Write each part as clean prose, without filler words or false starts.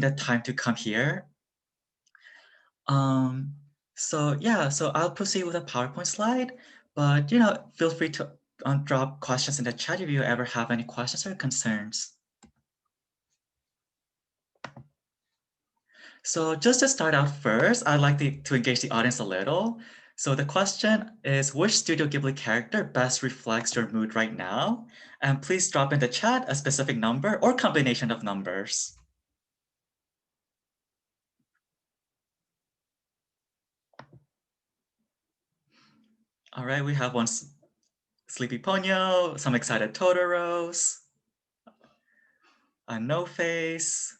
the time to come here. So yeah, so I'll proceed with a PowerPoint slide, but feel free to drop questions in the chat if you ever have any questions or concerns. So just to start out first, I'd like to engage the audience a little. So the question is, which Studio Ghibli character best reflects your mood right now? And please drop in the chat a specific number or combination of numbers. All right, we have one Sleepy Ponyo, some excited Totoros, a no face.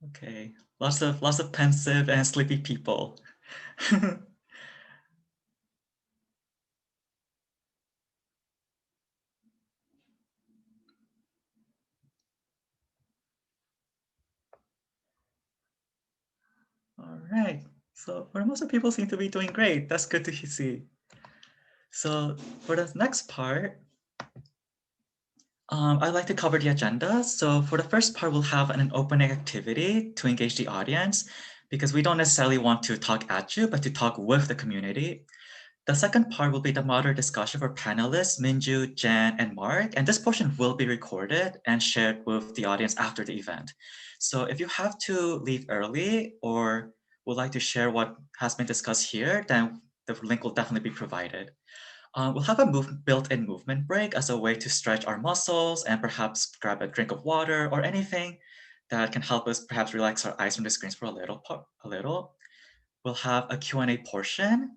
Okay, lots of pensive and sleepy people. All right, so for most of people seem to be doing great. That's good to see. So for the next part, I'd like to cover the agenda. So for the first part, we'll have an opening activity to engage the audience because we don't necessarily want to talk at you, but to talk with the community. The second part will be the moderate discussion for panelists, Minju, Jenn, and Mark. And this portion will be recorded and shared with the audience after the event. So if you have to leave early or would like to share what has been discussed here, then the link will definitely be provided. We'll have a built-in movement break as a way to stretch our muscles and perhaps grab a drink of water or anything that can help us perhaps relax our eyes from the screens for a little. We'll have a Q&A portion.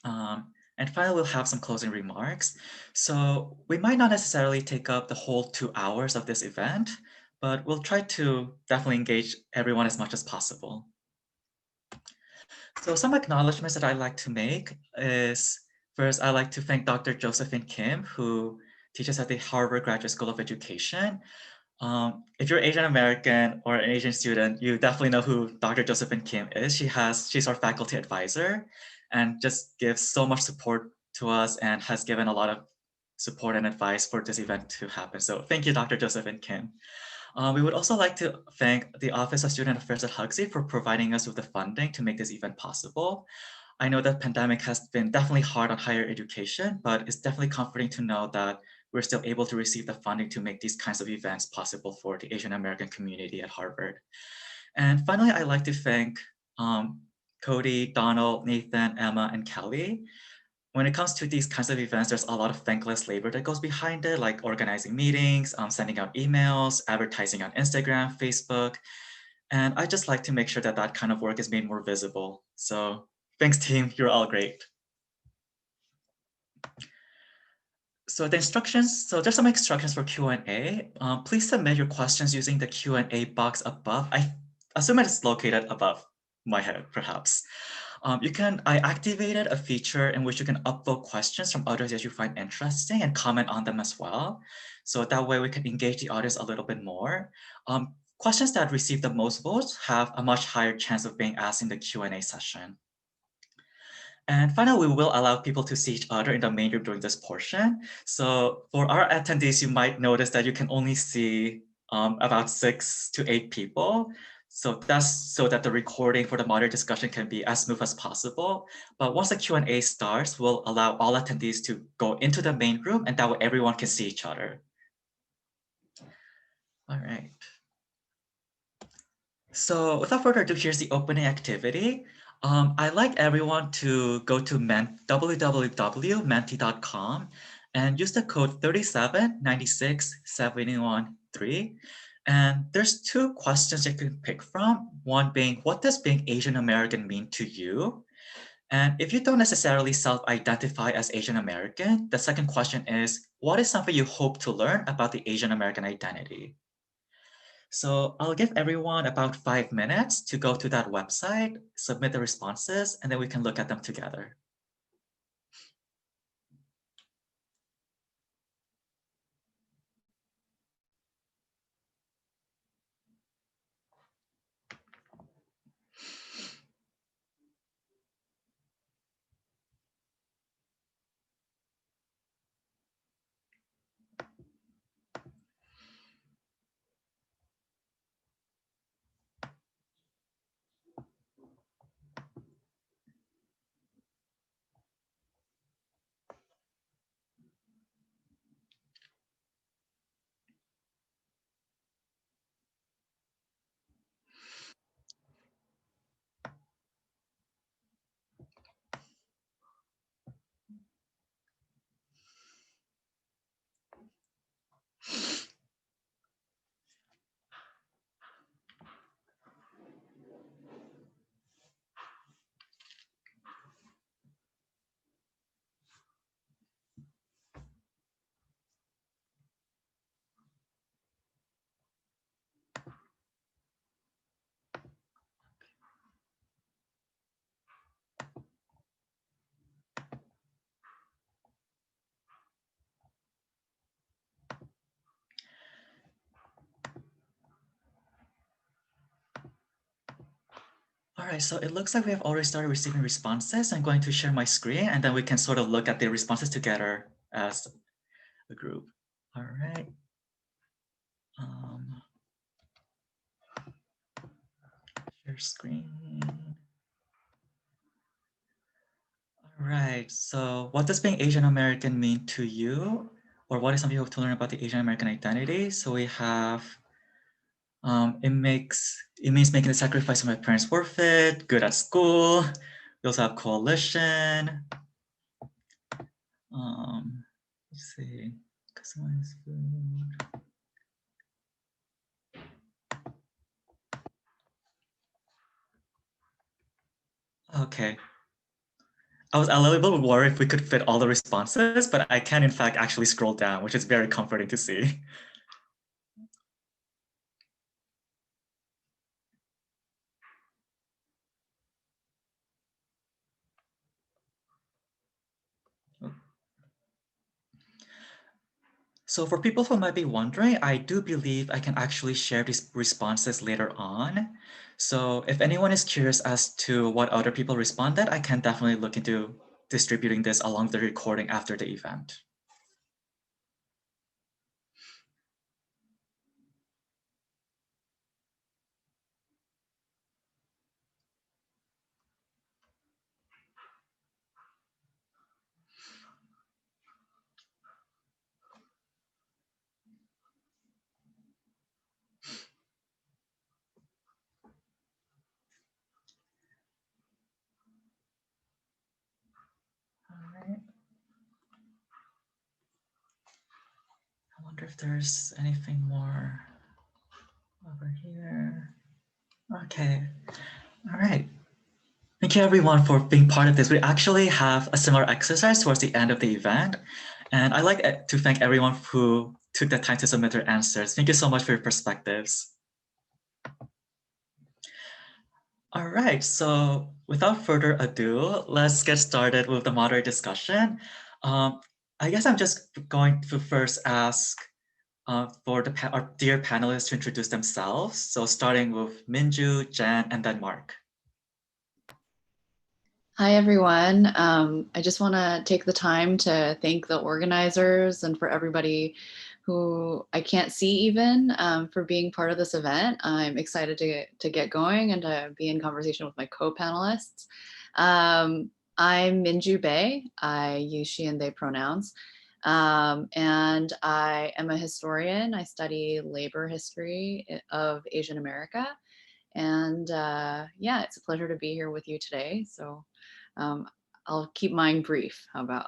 And finally, we'll have some closing remarks. So we might not necessarily take up the whole 2 hours of this event, but we'll try to definitely engage everyone as much as possible. So some acknowledgements that I'd like to make is, first, I'd like to thank Dr. Josephine Kim, who teaches at the Harvard Graduate School of Education. If you're Asian American or an Asian student, you definitely know who Dr. Josephine Kim is. She's our faculty advisor and just gives so much support to us and has given a lot of support and advice for this event to happen. So thank you, Dr. Josephine Kim. We would also like to thank the Office of Student Affairs at HGSE for providing us with the funding to make this event possible. I know that pandemic has been definitely hard on higher education, but it's definitely comforting to know that we're still able to receive the funding to make these kinds of events possible for the Asian American community at Harvard. And finally, I'd like to thank Cody, Donald, Nathan, Emma, and Kelly. When it comes to these kinds of events, there's a lot of thankless labor that goes behind it, like organizing meetings, sending out emails, advertising on Instagram, Facebook. And I just like to make sure that that kind of work is made more visible. So thanks, team. You're all great. So the instructions, so there's some instructions for Q&A. Please submit your questions using the Q&A box above. I assume it's located above my head, perhaps. I activated a feature in which you can upvote questions from others that you find interesting and comment on them as well. So that way we can engage the audience a little bit more. Questions that receive the most votes have a much higher chance of being asked in the Q&A session. And finally, we will allow people to see each other in the main room during this portion. So for our attendees, you might notice that you can only see about 6 to 8 people. So that's so that the recording for the moderate discussion can be as smooth as possible. But once the Q&A starts, we'll allow all attendees to go into the main room, and that way everyone can see each other. All right. So without further ado, here's the opening activity. I'd like everyone to go to www.menti.com and use the code 3796713. And there's 2 questions you can pick from. One being, what does being Asian American mean to you? And if you don't necessarily self-identify as Asian American, the second question is, what is something you hope to learn about the Asian American identity? So I'll give everyone about 5 minutes to go to that website, submit the responses, and then we can look at them together. right, so it looks like we have already started receiving responses. I'm going to share my screen and then we can sort of look at the responses together as a group. All right. Share screen. All right, so what does being Asian American mean to you? Or what is something you have to learn about the Asian American identity? So we have, it means making the sacrifice of my parents worth it, good at school. We also have coalition. Let's see, customize food. Okay. I was a little bit worried if we could fit all the responses, but I can in fact actually scroll down, which is very comforting to see. So for people who might be wondering, I do believe I can actually share these responses later on. So if anyone is curious as to what other people responded, I can definitely look into distributing this along the recording after the event. All right. I wonder if there's anything more over here. Okay. All right. Thank you everyone for being part of this. We actually have a similar exercise towards the end of the event. And I'd like to thank everyone who took the time to submit their answers. Thank you so much for your perspectives. All right, so without further ado, let's get started with the moderate discussion. I guess I'm just going to first ask for our dear panelists to introduce themselves. So starting with Minju, Jenn, and then Mark. Hi, everyone. I just want to take the time to thank the organizers and for everybody who I can't see even for being part of this event. I'm excited to get going and to be in conversation with my co-panelists. I'm Minju Bae. I use she and they pronouns. And I am a historian. I study labor history of Asian America. And yeah, it's a pleasure to be here with you today. So I'll keep mine brief. How about?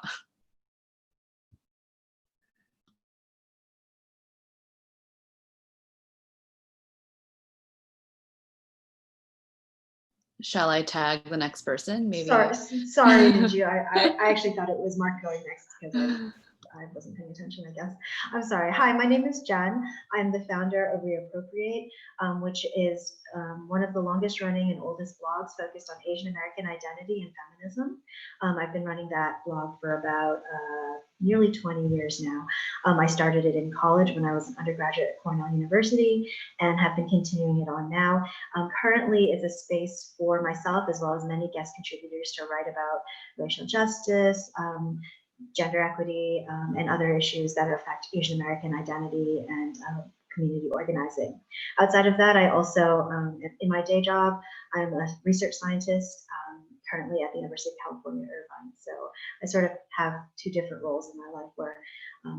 Shall I tag the next person? Maybe. Sorry, Minju. I actually thought it was Mark going next because I wasn't paying attention, I guess. I'm sorry. Hi, my name is Jenn. I'm the founder of Reappropriate, which is one of the longest running and oldest blogs focused on Asian American identity and feminism. I've been running that blog for about nearly 20 years now. I started it in college when I was an undergraduate at Cornell University and have been continuing it on now. Currently, it's a space for myself as well as many guest contributors to write about racial justice, gender equity, and other issues that affect Asian American identity and community organizing. Outside of that, I also, in my day job, I'm a research scientist currently at the University of California, Irvine. So I sort of have two different roles in my life where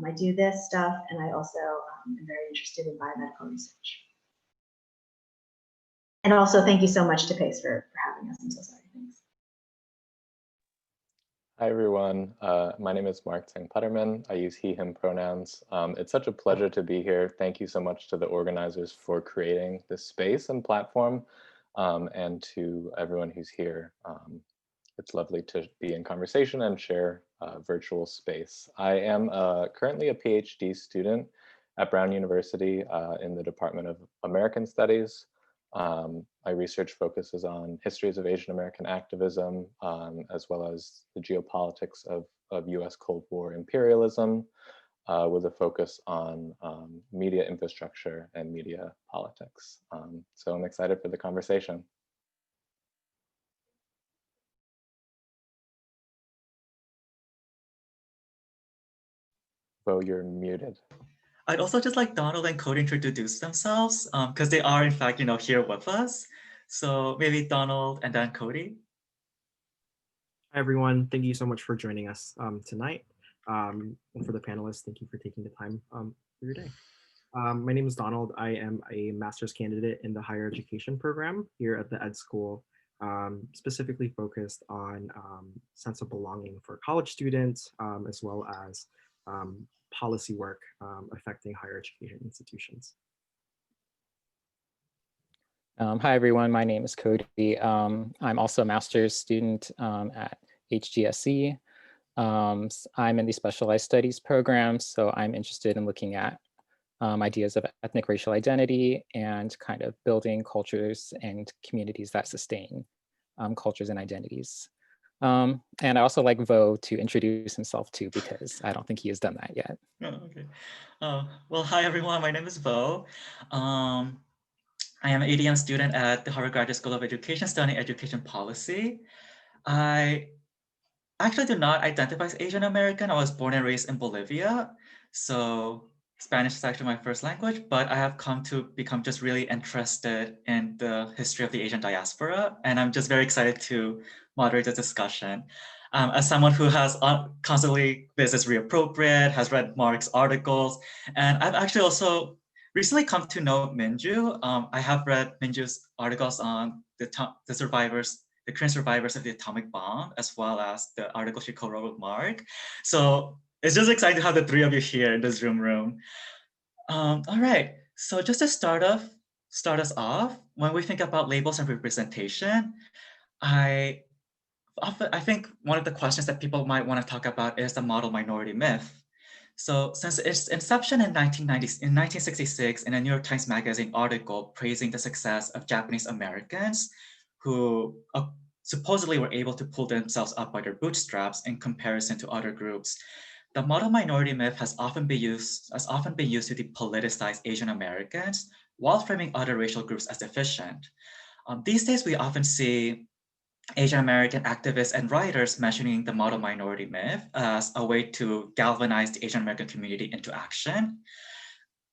I do this stuff and I also am very interested in biomedical research. And also thank you so much to PACE for having us. I'm so sorry. Thanks. Hi, everyone. My name is Mark Tseng-Putterman. I use he, him pronouns. It's such a pleasure to be here. Thank you so much to the organizers for creating this space and platform, and to everyone who's here. It's lovely to be in conversation and share virtual space. I am currently a PhD student at Brown University in the Department of American Studies. My research focuses on histories of Asian American activism, as well as the geopolitics of US Cold War imperialism, with a focus on media infrastructure and media politics. So I'm excited for the conversation. Vo, you're muted. I'd also just like Donald and Cody to introduce themselves because they are in fact, here with us. So maybe Donald and then Cody. Hi, everyone. Thank you so much for joining us tonight. And for the panelists, thank you for taking the time for your day. My name is Donald. I am a master's candidate in the higher education program here at the Ed School, specifically focused on sense of belonging for college students, as well as policy work affecting higher education institutions. Hi, everyone. My name is Cody. I'm also a master's student at HGSE. I'm in the specialized studies program, so I'm interested in looking at ideas of ethnic racial identity and kind of building cultures and communities that sustain cultures and identities. And I also like Vo to introduce himself too, because I don't think he has done that yet. Oh, okay. Well, hi, everyone. My name is Vo. I am an ADM student at the Harvard Graduate School of Education studying education policy. I actually do not identify as Asian American. I was born and raised in Bolivia. So Spanish is actually my first language, but I have come to become just really interested in the history of the Asian diaspora. And I'm just very excited to moderate the discussion. As someone who has constantly visits Reappropriate, has read Mark's articles, and I've actually also recently come to know Minju. I have read Minju's articles on the survivors, the Korean survivors of the atomic bomb, as well as the article she co-wrote with Mark. So it's just exciting to have the three of you here in this Zoom room. All right, so just to start us off, when we think about labels and representation, I think one of the questions that people might want to talk about is the model minority myth. So since its inception in 1966 in a New York Times Magazine article praising the success of Japanese Americans who supposedly were able to pull themselves up by their bootstraps in comparison to other groups, the model minority myth has often been used to depoliticize Asian Americans while framing other racial groups as deficient. These days, we often see Asian American activists and writers mentioning the model minority myth as a way to galvanize the Asian American community into action.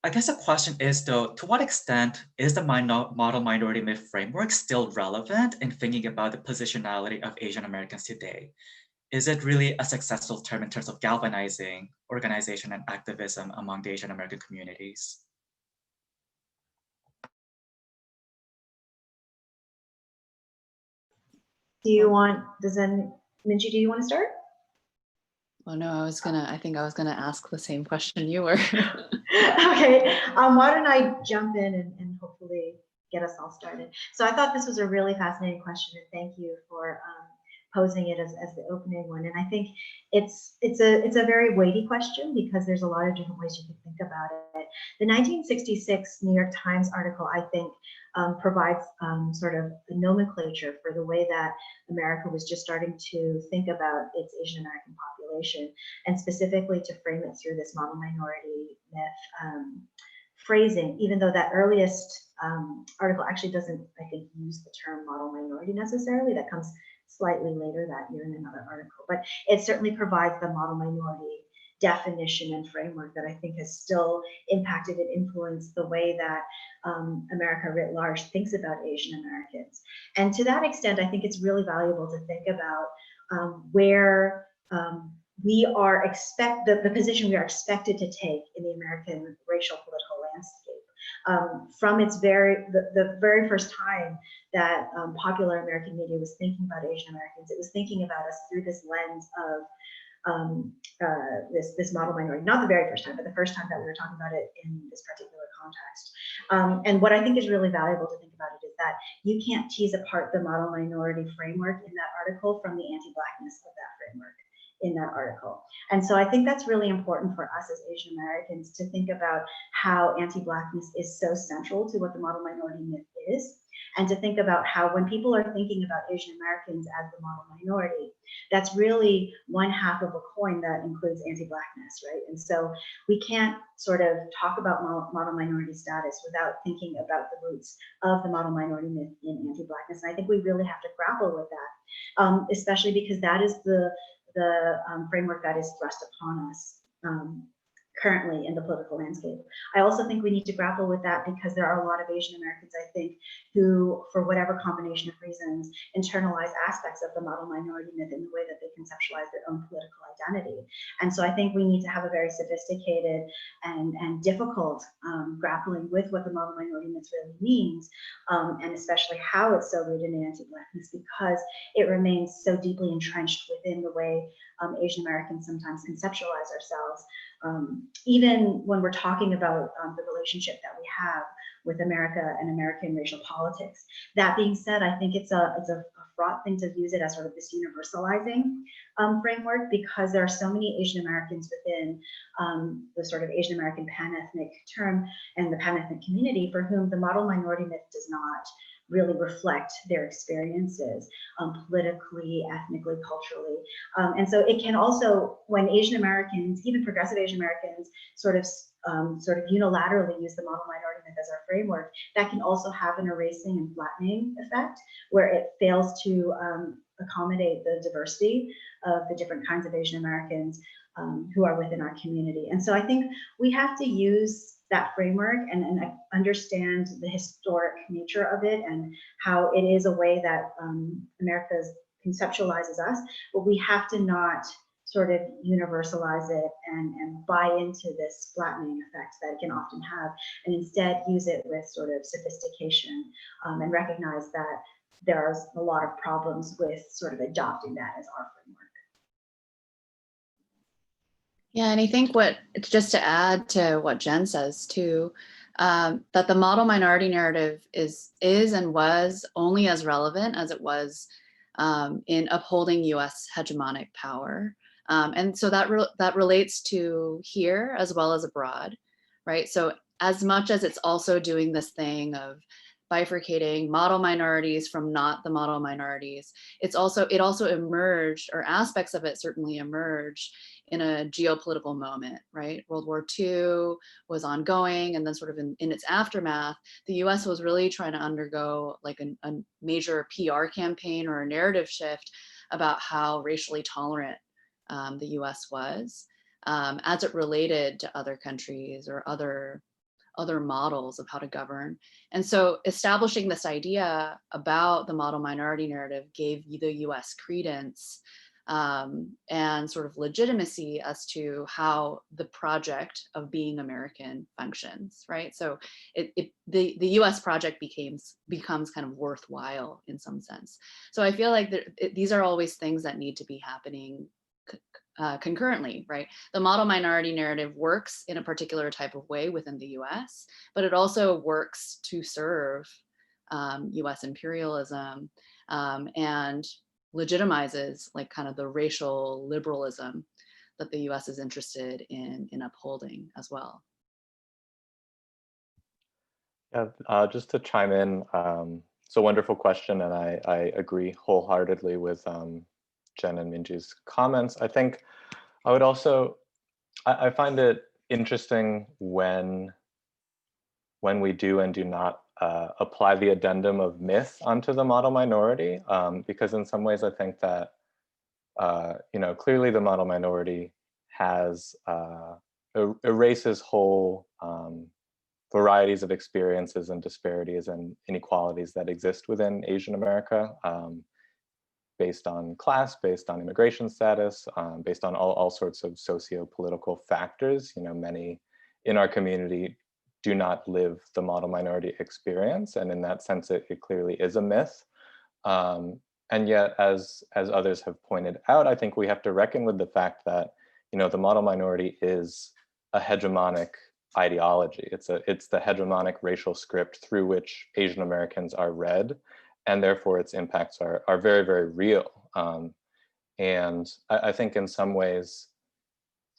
I guess the question is, though, to what extent is the model minority myth framework still relevant in thinking about the positionality of Asian Americans today? Is it really a successful term in terms of galvanizing organization and activism among the Asian American communities? Minju, do you want to start? Oh no, I think I was gonna ask the same question you were. Okay, why don't I jump in and hopefully get us all started. So I thought this was a really fascinating question, and thank you for posing it as the opening one. And I think it's a very weighty question because there's a lot of different ways you can think about it. The 1966 New York Times article, I think, provides sort of a nomenclature for the way that America was just starting to think about its Asian American population, and specifically to frame it through this model minority myth phrasing, even though that earliest article actually doesn't, I think, use the term model minority necessarily. That comes slightly later that year in another article, but it certainly provides the model minority definition and framework that I think has still impacted and influenced the way that America writ large thinks about Asian Americans. And to that extent, I think it's really valuable to think about where we are the position we are expected to take in the American racial political landscape. From the very first time that popular American media was thinking about Asian Americans, it was thinking about us through this lens of this model minority. Not the very first time, but the first time that we were talking about it in this particular context. And what I think is really valuable to think about it is that you can't tease apart the model minority framework in that article from the anti-Blackness of that framework in that article. And so I think that's really important for us as Asian Americans to think about how anti-Blackness is so central to what the model minority myth is, and to think about how when people are thinking about Asian Americans as the model minority, that's really one half of a coin that includes anti-Blackness, right? And so we can't sort of talk about model minority status without thinking about the roots of the model minority myth in anti-Blackness. And I think we really have to grapple with that, especially because that is the framework that is thrust upon us currently in the political landscape. I also think we need to grapple with that because there are a lot of Asian Americans, I think, who, for whatever combination of reasons, internalize aspects of the model minority myth in the way that they conceptualize their own political identity. And so I think we need to have a very sophisticated and difficult grappling with what the model minority myth really means, and especially how it's so rooted in anti-Blackness, because it remains so deeply entrenched within the way Asian Americans sometimes conceptualize ourselves. Even when we're talking about the relationship that we have with America and American racial politics. That being said, I think it's a fraught thing to use it as sort of this universalizing framework, because there are so many Asian Americans within the sort of Asian American pan-ethnic term and the pan-ethnic community for whom the model minority myth does not really reflect their experiences politically, ethnically, culturally. And so it can also, when Asian Americans, even progressive Asian Americans, sort of unilaterally use the model minority myth as our framework, that can also have an erasing and flattening effect, where it fails to accommodate the diversity of the different kinds of Asian Americans who are within our community. And so I think we have to use that framework and understand the historic nature of it and how it is a way that America conceptualizes us, but we have to not sort of universalize it and buy into this flattening effect that it can often have, and instead use it with sort of sophistication and recognize that there are a lot of problems with sort of adopting that as our framework. Yeah, and I think just to add to what Jenn says too, that the model minority narrative is and was only as relevant as it was in upholding US hegemonic power. And so that relates to here as well as abroad, right? So as much as it's also doing this thing of bifurcating model minorities from not the model minorities, it also emerged, or aspects of it certainly emerged, in a geopolitical moment, right? World War II was ongoing, and then sort of in its aftermath, the US was really trying to undergo like a major PR campaign or a narrative shift about how racially tolerant the US was as it related to other countries or other models of how to govern. And so establishing this idea about the model minority narrative gave the US credence and sort of legitimacy as to how the project of being American functions, right? So the US project becomes kind of worthwhile in some sense. So I feel like these are always things that need to be happening concurrently, right? The model minority narrative works in a particular type of way within the US, but it also works to serve US imperialism and legitimizes like kind of the racial liberalism that the US is interested in upholding as well. Yeah, just to chime in, it's a wonderful question, and I agree wholeheartedly with Jenn and Minju's comments. I think I would also, I find it interesting when we do and do not apply the addendum of myth onto the model minority, because in some ways I think that, clearly the model minority has erases whole varieties of experiences and disparities and inequalities that exist within Asian America, based on class, based on immigration status, based on all sorts of socio-political factors. Many in our community do not live the model minority experience, and in that sense, it clearly is a myth. And yet, as others have pointed out, I think we have to reckon with the fact that the model minority is a hegemonic ideology. It's the hegemonic racial script through which Asian Americans are read, and therefore its impacts are very, very real. And I think in some ways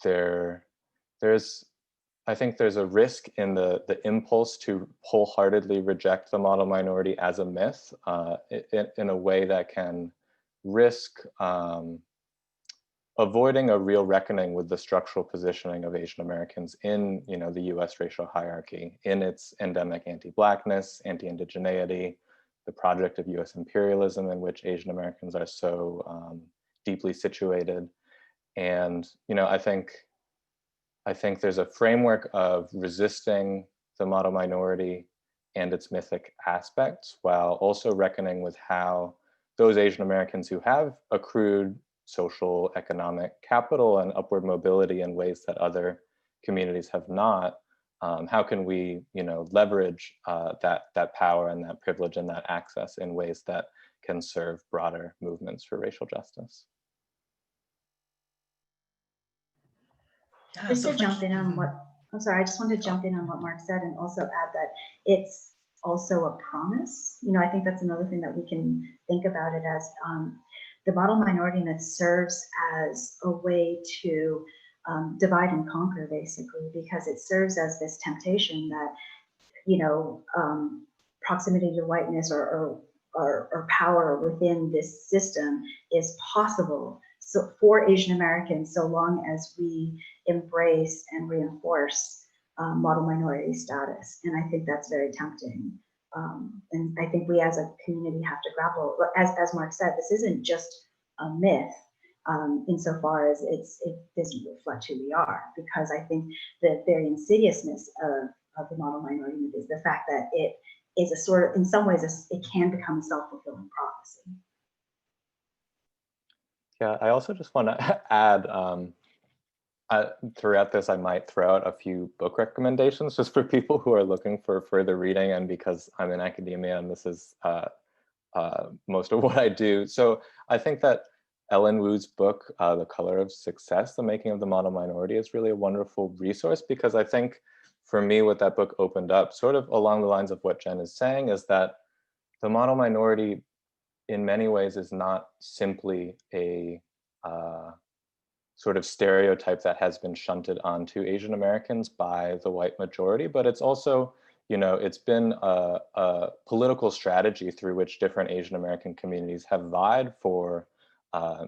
there's a risk in the impulse to wholeheartedly reject the model minority as a myth in a way that can risk avoiding a real reckoning with the structural positioning of Asian Americans in the US racial hierarchy, in its endemic anti-Blackness, anti-indigeneity, the project of US imperialism in which Asian Americans are so deeply situated. And I I think there's a framework of resisting the model minority and its mythic aspects, while also reckoning with how those Asian Americans who have accrued social, economic capital and upward mobility in ways that other communities have not, how can we, leverage that power and that privilege and that access in ways that can serve broader movements for racial justice? Yeah, Just so to jump in on what, I'm sorry, I just wanted to jump in on what Mark said and also add that it's also a promise. I think that's another thing that we can think about it as. The model minority myth serves as a way to divide and conquer, basically, because it serves as this temptation that, proximity to whiteness or power within this system is possible. So for Asian Americans, so long as we embrace and reinforce model minority status. And I think that's very tempting. And I think we as a community have to grapple, as Mark said, this isn't just a myth insofar as it doesn't reflect who we are, because I think the very insidiousness of the model minority myth is the fact that it is a sort of, in some ways, it can become a self-fulfilling prophecy. Yeah, I also just want to add, throughout this, I might throw out a few book recommendations just for people who are looking for further reading, and because I'm in academia and this is most of what I do. So I think that Ellen Wu's book, The Color of Success, The Making of the Model Minority, is really a wonderful resource, because I think for me, what that book opened up, sort of along the lines of what Jenn is saying, is that the model minority in many ways is not simply a sort of stereotype that has been shunted onto Asian Americans by the white majority, but it's also, it's been a political strategy through which different Asian American communities have vied for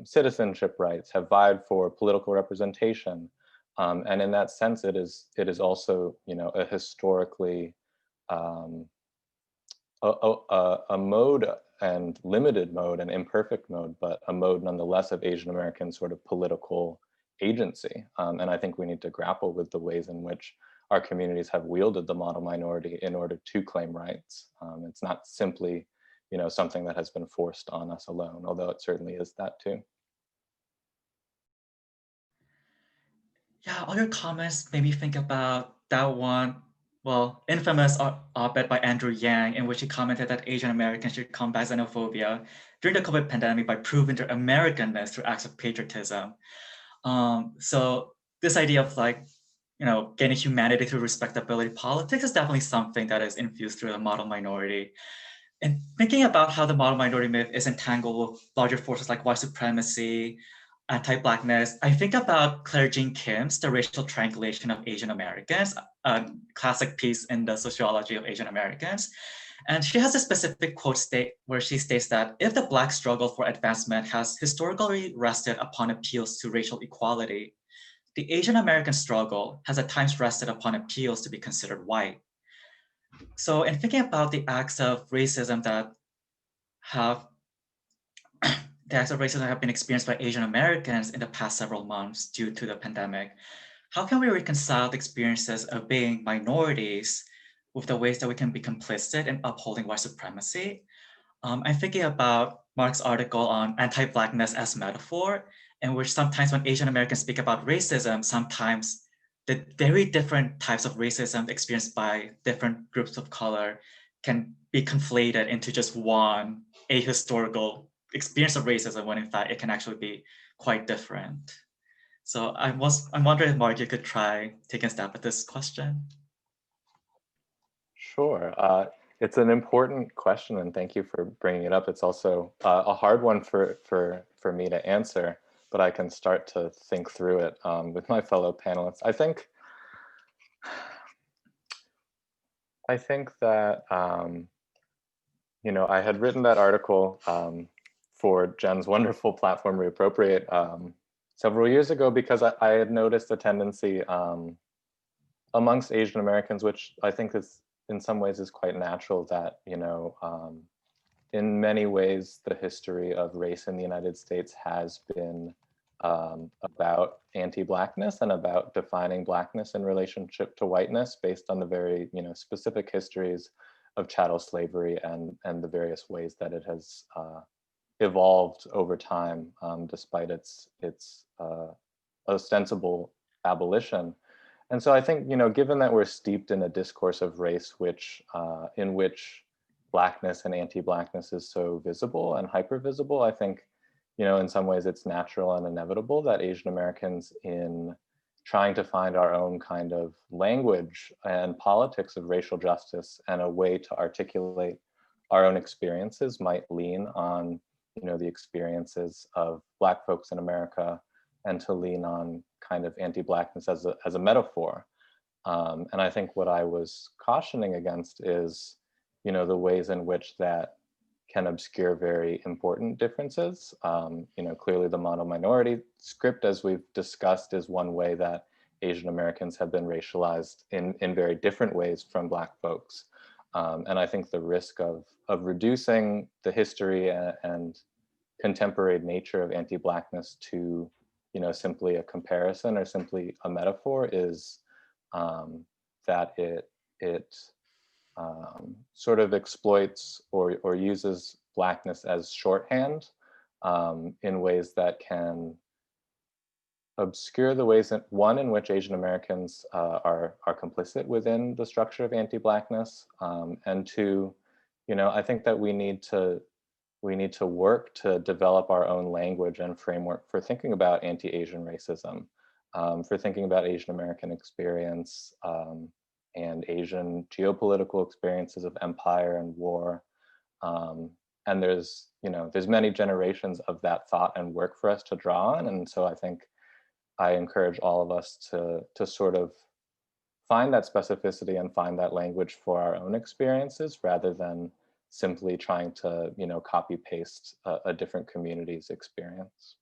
citizenship rights, have vied for political representation. And in that sense, it is also, a historically a mode, and limited mode and imperfect mode, but a mode nonetheless of Asian American sort of political agency. And I think we need to grapple with the ways in which our communities have wielded the model minority in order to claim rights. It's not simply, something that has been forced on us alone, although it certainly is that too. Yeah, all your comments made me think about that one, infamous op-ed by Andrew Yang, in which he commented that Asian Americans should combat xenophobia during the COVID pandemic by proving their Americanness through acts of patriotism. So this idea of gaining humanity through respectability politics is definitely something that is infused through the model minority. And thinking about how the model minority myth is entangled with larger forces like white supremacy, anti-Blackness, I think about Claire Jean Kim's The Racial Triangulation of Asian Americans, a classic piece in the sociology of Asian Americans. And she has a specific quote where she states that if the Black struggle for advancement has historically rested upon appeals to racial equality, the Asian American struggle has at times rested upon appeals to be considered white. So in thinking about the acts of racism that have been experienced by Asian Americans in the past several months due to the pandemic, how can we reconcile the experiences of being minorities with the ways that we can be complicit in upholding white supremacy? I'm thinking about Mark's article on anti-Blackness as metaphor, in which sometimes when Asian Americans speak about racism, sometimes the very different types of racism experienced by different groups of color can be conflated into just one ahistorical experience of racism, when in fact it can actually be quite different. So I'm wondering if Mark, you could try taking a stab at this question. Sure. It's an important question, and thank you for bringing it up. It's also a hard one for me to answer, but I can start to think through it with my fellow panelists. I think that, I had written that article for Jenn's wonderful platform, Reappropriate, several years ago, because I had noticed a tendency amongst Asian Americans, which I think is in some ways is quite natural, that, in many ways, the history of race in the United States has been about anti-Blackness and about defining Blackness in relationship to whiteness based on the very, specific histories of chattel slavery and the various ways that it has evolved over time, despite its ostensible abolition. And so I think, given that we're steeped in a discourse of race, in which Blackness and anti-Blackness is so visible and hyper-visible, I think, in some ways it's natural and inevitable that Asian Americans, in trying to find our own kind of language and politics of racial justice and a way to articulate our own experiences, might lean on, the experiences of Black folks in America, and to lean on kind of anti-Blackness as a metaphor. And I think what I was cautioning against is, the ways in which that can obscure very important differences. Clearly the mono-minority script, as we've discussed, is one way that Asian Americans have been racialized in very different ways from Black folks. And I think the risk of reducing the history and contemporary nature of anti-Blackness to, simply a comparison or simply a metaphor is that it sort of exploits or uses Blackness as shorthand in ways that can obscure the ways in which Asian Americans are complicit within the structure of anti-Blackness, and two, I think that we need to work to develop our own language and framework for thinking about anti-Asian racism, for thinking about Asian American experience, and Asian geopolitical experiences of empire and war. And there's many generations of that thought and work for us to draw on. And so I think I encourage all of us to sort of find that specificity and find that language for our own experiences, rather than simply trying to, copy paste a different community's experience.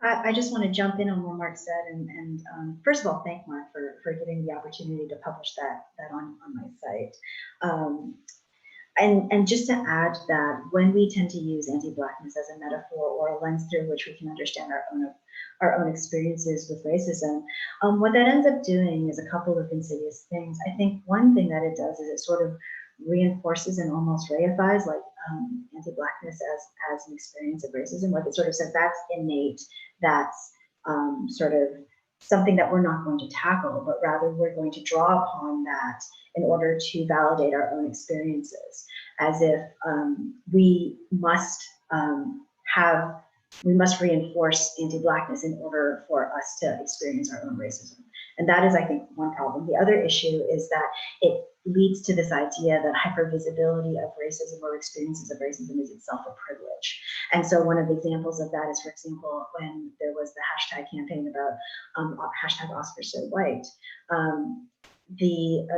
I just want to jump in on what Mark said, and first of all, thank Mark for giving the opportunity to publish that on my site. And just to add that when we tend to use anti-Blackness as a metaphor or a lens through which we can understand our own experiences with racism, what that ends up doing is a couple of insidious things. I think one thing that it does is it sort of reinforces and almost reifies like anti-Blackness as an experience of racism. Like it sort of says that's innate, that's sort of something that we're not going to tackle, but rather we're going to draw upon that in order to validate our own experiences, as if we must reinforce anti-Blackness in order for us to experience our own racism. And that is, I think, one problem. The other issue is that it leads to this idea that hypervisibility of racism or experiences of racism is itself a privilege. And so one of the examples of that is, for example, when there was the hashtag campaign about hashtag #OscarsSoWhite,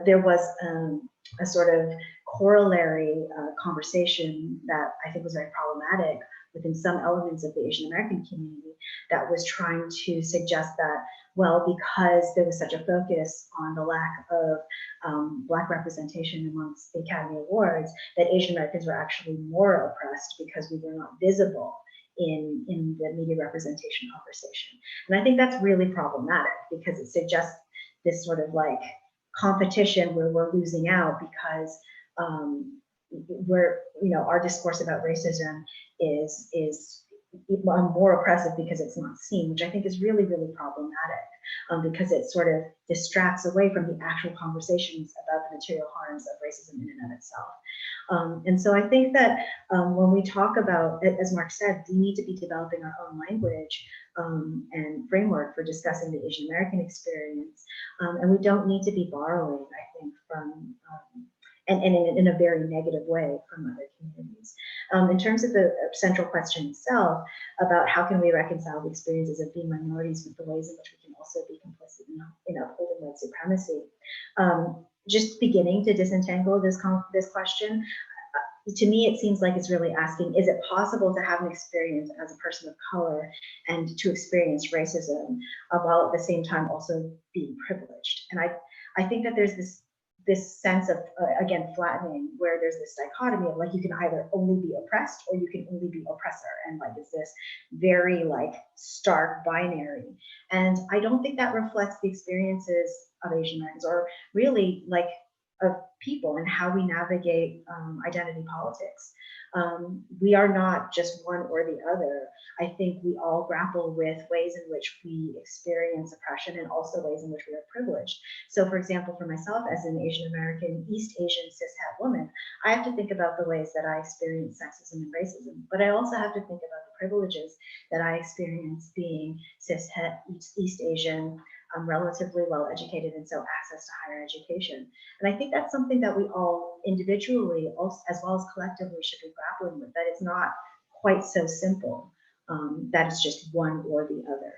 there was a sort of corollary conversation that I think was very problematic within some elements of the Asian American community, that was trying to suggest that, well, because there was such a focus on the lack of Black representation amongst the Academy Awards, that Asian Americans were actually more oppressed because we were not visible in the media representation conversation. And I think that's really problematic, because it suggests this sort of like competition where we're losing out because our discourse about racism is more oppressive because it's not seen, which I think is really, really problematic, because it sort of distracts away from the actual conversations about the material harms of racism in and of itself. And so I think that when we talk about, as Mark said, we need to be developing our own language and framework for discussing the Asian American experience. And we don't need to be borrowing, I think, from and in a very negative way from other communities. In terms of the central question itself about how can we reconcile the experiences of being minorities with the ways in which we can also be complicit in upholding white supremacy, just beginning to disentangle this question, to me, it seems like it's really asking, is it possible to have an experience as a person of color and to experience racism while at the same time also being privileged? And I think that there's this this sense of, again, flattening, where there's this dichotomy of like, you can either only be oppressed or you can only be oppressor. And like, it's this very like stark binary. And I don't think that reflects the experiences of Asian Americans, or really like of people and how we navigate identity politics. We are not just one or the other. I think we all grapple with ways in which we experience oppression and also ways in which we are privileged. So for example, for myself as an Asian American, East Asian cishet woman, I have to think about the ways that I experience sexism and racism, but I also have to think about the privileges that I experience being cishet, East Asian, relatively well educated, and so access to higher education. And I think that's something that we all individually, also, as well as collectively, should be grappling with, that it's not quite so simple, that it's just one or the other.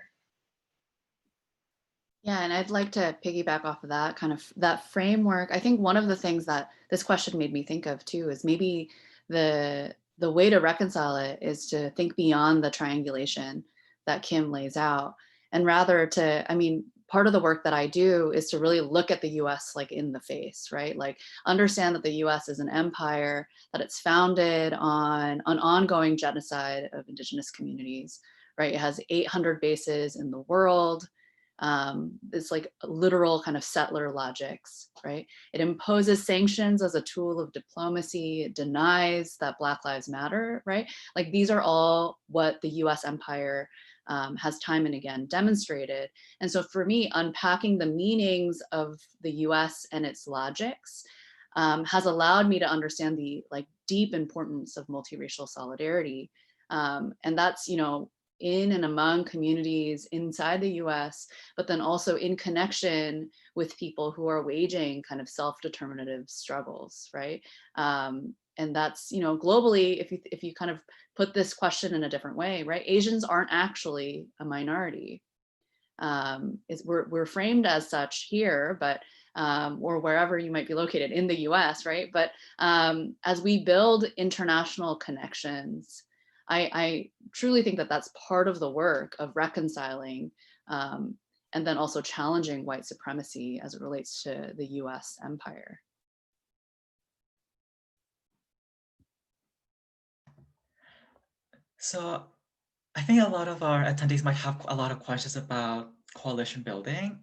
Yeah, and I'd like to piggyback off of that kind of that framework. I think one of the things that this question made me think of too is maybe the way to reconcile it is to think beyond the triangulation that Kim lays out, and rather to, I mean, part of the work that I do is to really look at the US like in the face, right? Like understand that the US is an empire, that it's founded on an ongoing genocide of indigenous communities, right? It has 800 bases in the world. It's like literal kind of settler logics, right? It imposes sanctions as a tool of diplomacy. It denies that Black Lives Matter, right? Like these are all what the US empire has time and again demonstrated. And so for me, unpacking the meanings of the US and its logics has allowed me to understand the like deep importance of multiracial solidarity. And that's, you know, in and among communities inside the US, but then also in connection with people who are waging kind of self-determinative struggles, right? And that's, you know, globally, if you kind of put this question in a different way, right? Asians aren't actually a minority. We're framed as such here, but or wherever you might be located in the US, right? But as we build international connections, I truly think that that's part of the work of reconciling and then also challenging white supremacy as it relates to the US empire. So I think a lot of our attendees might have a lot of questions about coalition building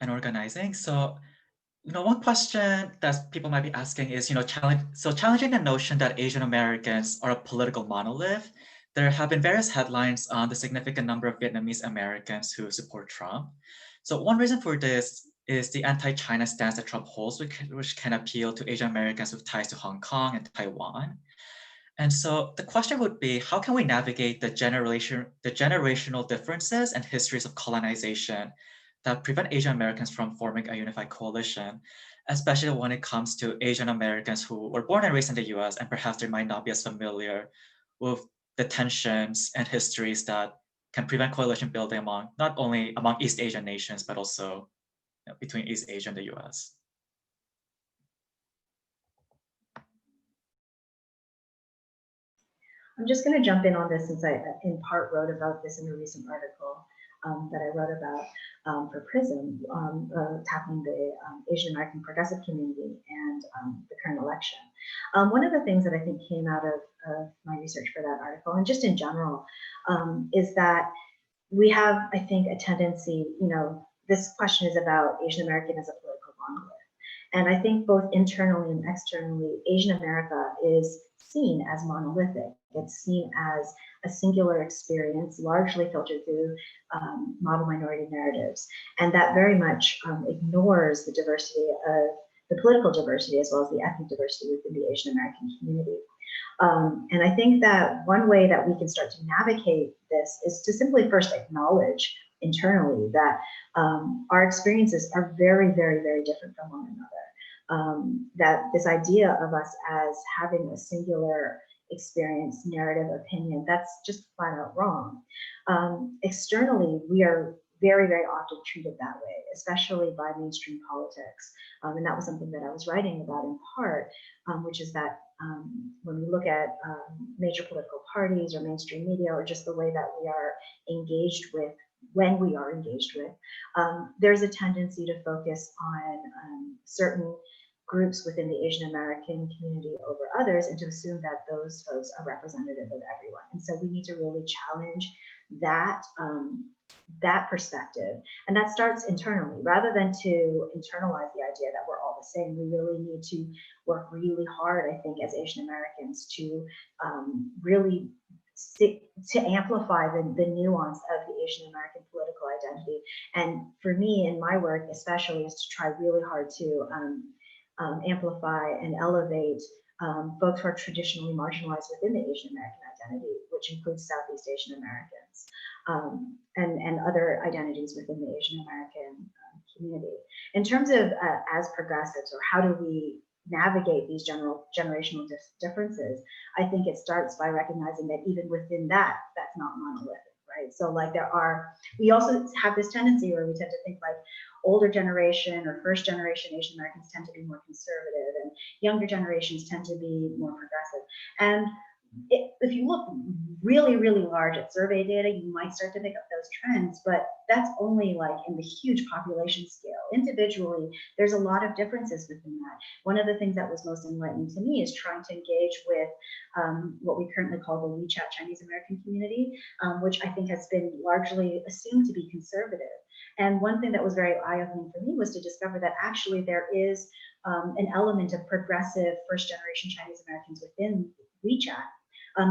and organizing. So, you know, one question that people might be asking is, you know, challenging the notion that Asian Americans are a political monolith. There have been various headlines on the significant number of Vietnamese Americans who support Trump. So one reason for this is the anti-China stance that Trump holds, which can appeal to Asian Americans with ties to Hong Kong and Taiwan. And so the question would be, how can we navigate the generational differences and histories of colonization that prevent Asian Americans from forming a unified coalition, especially when it comes to Asian Americans who were born and raised in the US, and perhaps they might not be as familiar with the tensions and histories that can prevent coalition building among not only among East Asian nations, but also, you know, between East Asia and the US. I'm just going to jump in on this since I, in part, wrote about this in a recent article that I wrote about for PRISM, tackling the Asian American progressive community and the current election. One of the things that I think came out of my research for that article, and just in general, is that we have, I think, a tendency, you know, this question is about Asian American as a political monolith. And I think both internally and externally, Asian America is seen as monolithic. It's seen as a singular experience, largely filtered through model minority narratives. And that very much ignores the diversity of the political diversity as well as the ethnic diversity within the Asian American community. And I think that one way that we can start to navigate this is to simply first acknowledge internally that our experiences are very, very, very different from one another. That this idea of us as having a singular experience, narrative, opinion, that's just flat out wrong. Externally, we are very, very often treated that way, especially by mainstream politics. And that was something that I was writing about in part, which is that when we look at major political parties or mainstream media, or just the way that we are engaged with, when we are engaged with, there's a tendency to focus on certain groups within the Asian American community over others and to assume that those folks are representative of everyone. And so we need to really challenge that, that perspective. And that starts internally. Rather than to internalize the idea that we're all the same, we really need to work really hard, I think, as Asian Americans to really to amplify the nuance of the Asian American political identity. And for me, in my work especially, is to try really hard to amplify and elevate folks who are traditionally marginalized within the Asian American identity, which includes Southeast Asian Americans and other identities within the Asian American community. In terms of as progressives, or how do we navigate these generational differences, I think it starts by recognizing that even within that, that's not monolithic, right? So like we also have this tendency where we tend to think like older generation or first generation Asian Americans tend to be more conservative and younger generations tend to be more progressive. And if you look really, really large at survey data, you might start to pick up those trends, but that's only like in the huge population scale. Individually, there's a lot of differences within that. One of the things that was most enlightening to me is trying to engage with what we currently call the WeChat Chinese American community, which I think has been largely assumed to be conservative. And one thing that was very eye-opening for me was to discover that actually there is an element of progressive first-generation Chinese Americans within WeChat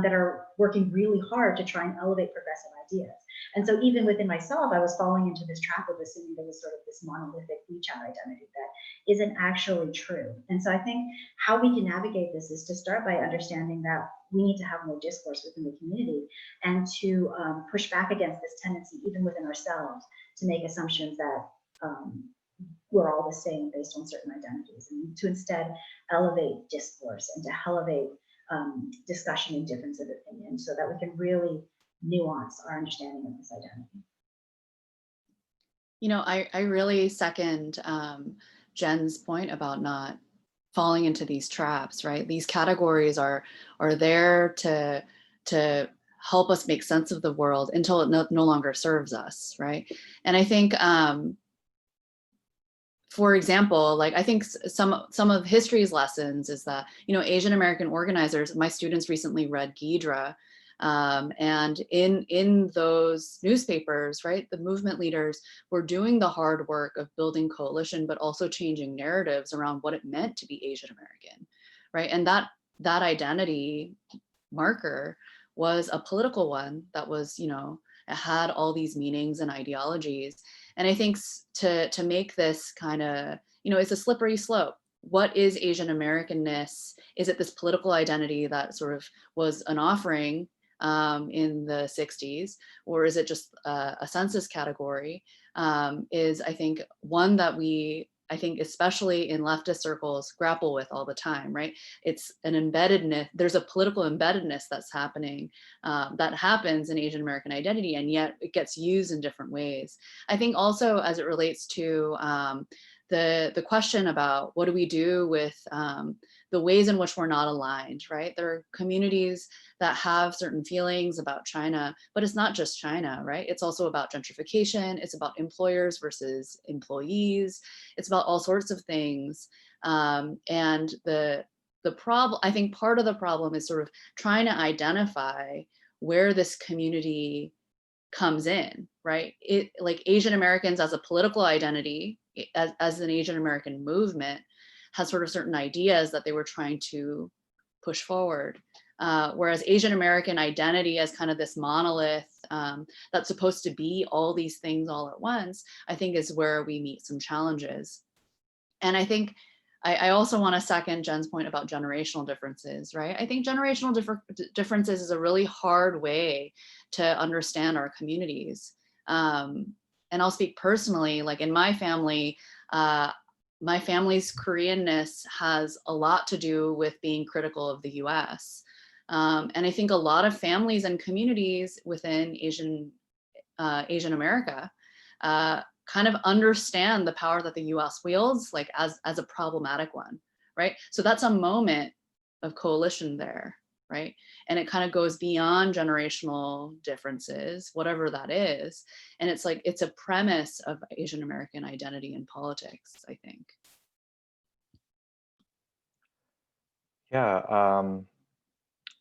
that are working really hard to try and elevate progressive ideas. And so even within myself, I was falling into this trap of assuming there was sort of this monolithic WeChat identity that isn't actually true. And so I think how we can navigate this is to start by understanding that we need to have more discourse within the community and to push back against this tendency, even within ourselves, to make assumptions that we're all the same based on certain identities, and to instead elevate discourse and to elevate discussion and difference of opinion so that we can really nuance our understanding of this identity. You know, I really second Jen's point about not falling into these traps, right? These categories are there to help us make sense of the world until it no longer serves us, right? And I think, for example, like I think some of history's lessons is that, you know, Asian American organizers, my students recently read Ghidra, and in those newspapers, right, the movement leaders were doing the hard work of building coalition, but also changing narratives around what it meant to be Asian American, right? And that identity marker was a political one that was, you know, it had all these meanings and ideologies. And I think to make this kind of, you know, it's a slippery slope. What is Asian Americanness? Is it this political identity that sort of was an offering in the 60s, or is it just a census category? Is, I think, one that I think especially in leftist circles grapple with all the time, right? It's an embeddedness, there's a political embeddedness that's happening, that happens in Asian American identity, and yet it gets used in different ways. I think also as it relates to the question about what do we do with the ways in which we're not aligned, right? There are communities that have certain feelings about China, but it's not just China, right? It's also about gentrification. It's about employers versus employees. It's about all sorts of things. And the problem, I think part of the problem is sort of trying to identify where this community comes in, right? It, like Asian Americans as a political identity, as an Asian American movement, has sort of certain ideas that they were trying to push forward. Whereas Asian American identity as kind of this monolith that's supposed to be all these things all at once, I think is where we meet some challenges. And I think I also want to second Jen's point about generational differences, right? I think generational differences is a really hard way to understand our communities. And I'll speak personally, like in my family's Koreanness has a lot to do with being critical of the US. And I think a lot of families and communities within Asian America kind of understand the power that the US wields, like as a problematic one, right? So that's a moment of coalition there, right? And it kind of goes beyond generational differences, whatever that is. And it's like, it's a premise of Asian American identity and politics, I think. Yeah,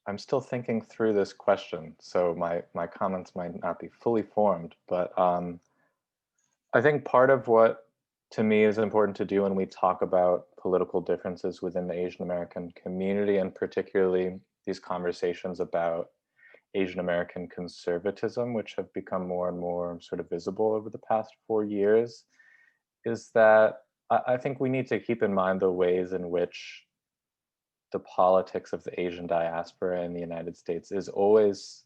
I'm still thinking through this question, so my comments might not be fully formed, but I think part of what to me is important to do when we talk about political differences within the Asian American community, and particularly these conversations about Asian American conservatism, which have become more and more sort of visible over the past 4 years, is that I think we need to keep in mind the ways in which the politics of the Asian diaspora in the United States is always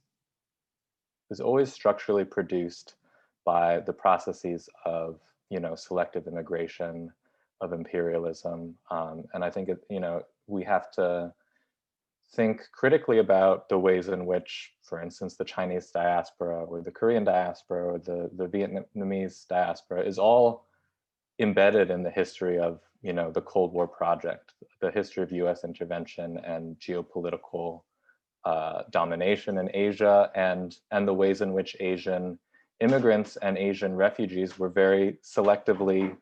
structurally produced by the processes of, you know, selective immigration, of imperialism, and I think we have to think critically about the ways in which, for instance, the Chinese diaspora or the Korean diaspora or the Vietnamese diaspora is all embedded in the history of, you know, the Cold War project, the history of US intervention and geopolitical domination in Asia, and the ways in which Asian immigrants and Asian refugees were very selectively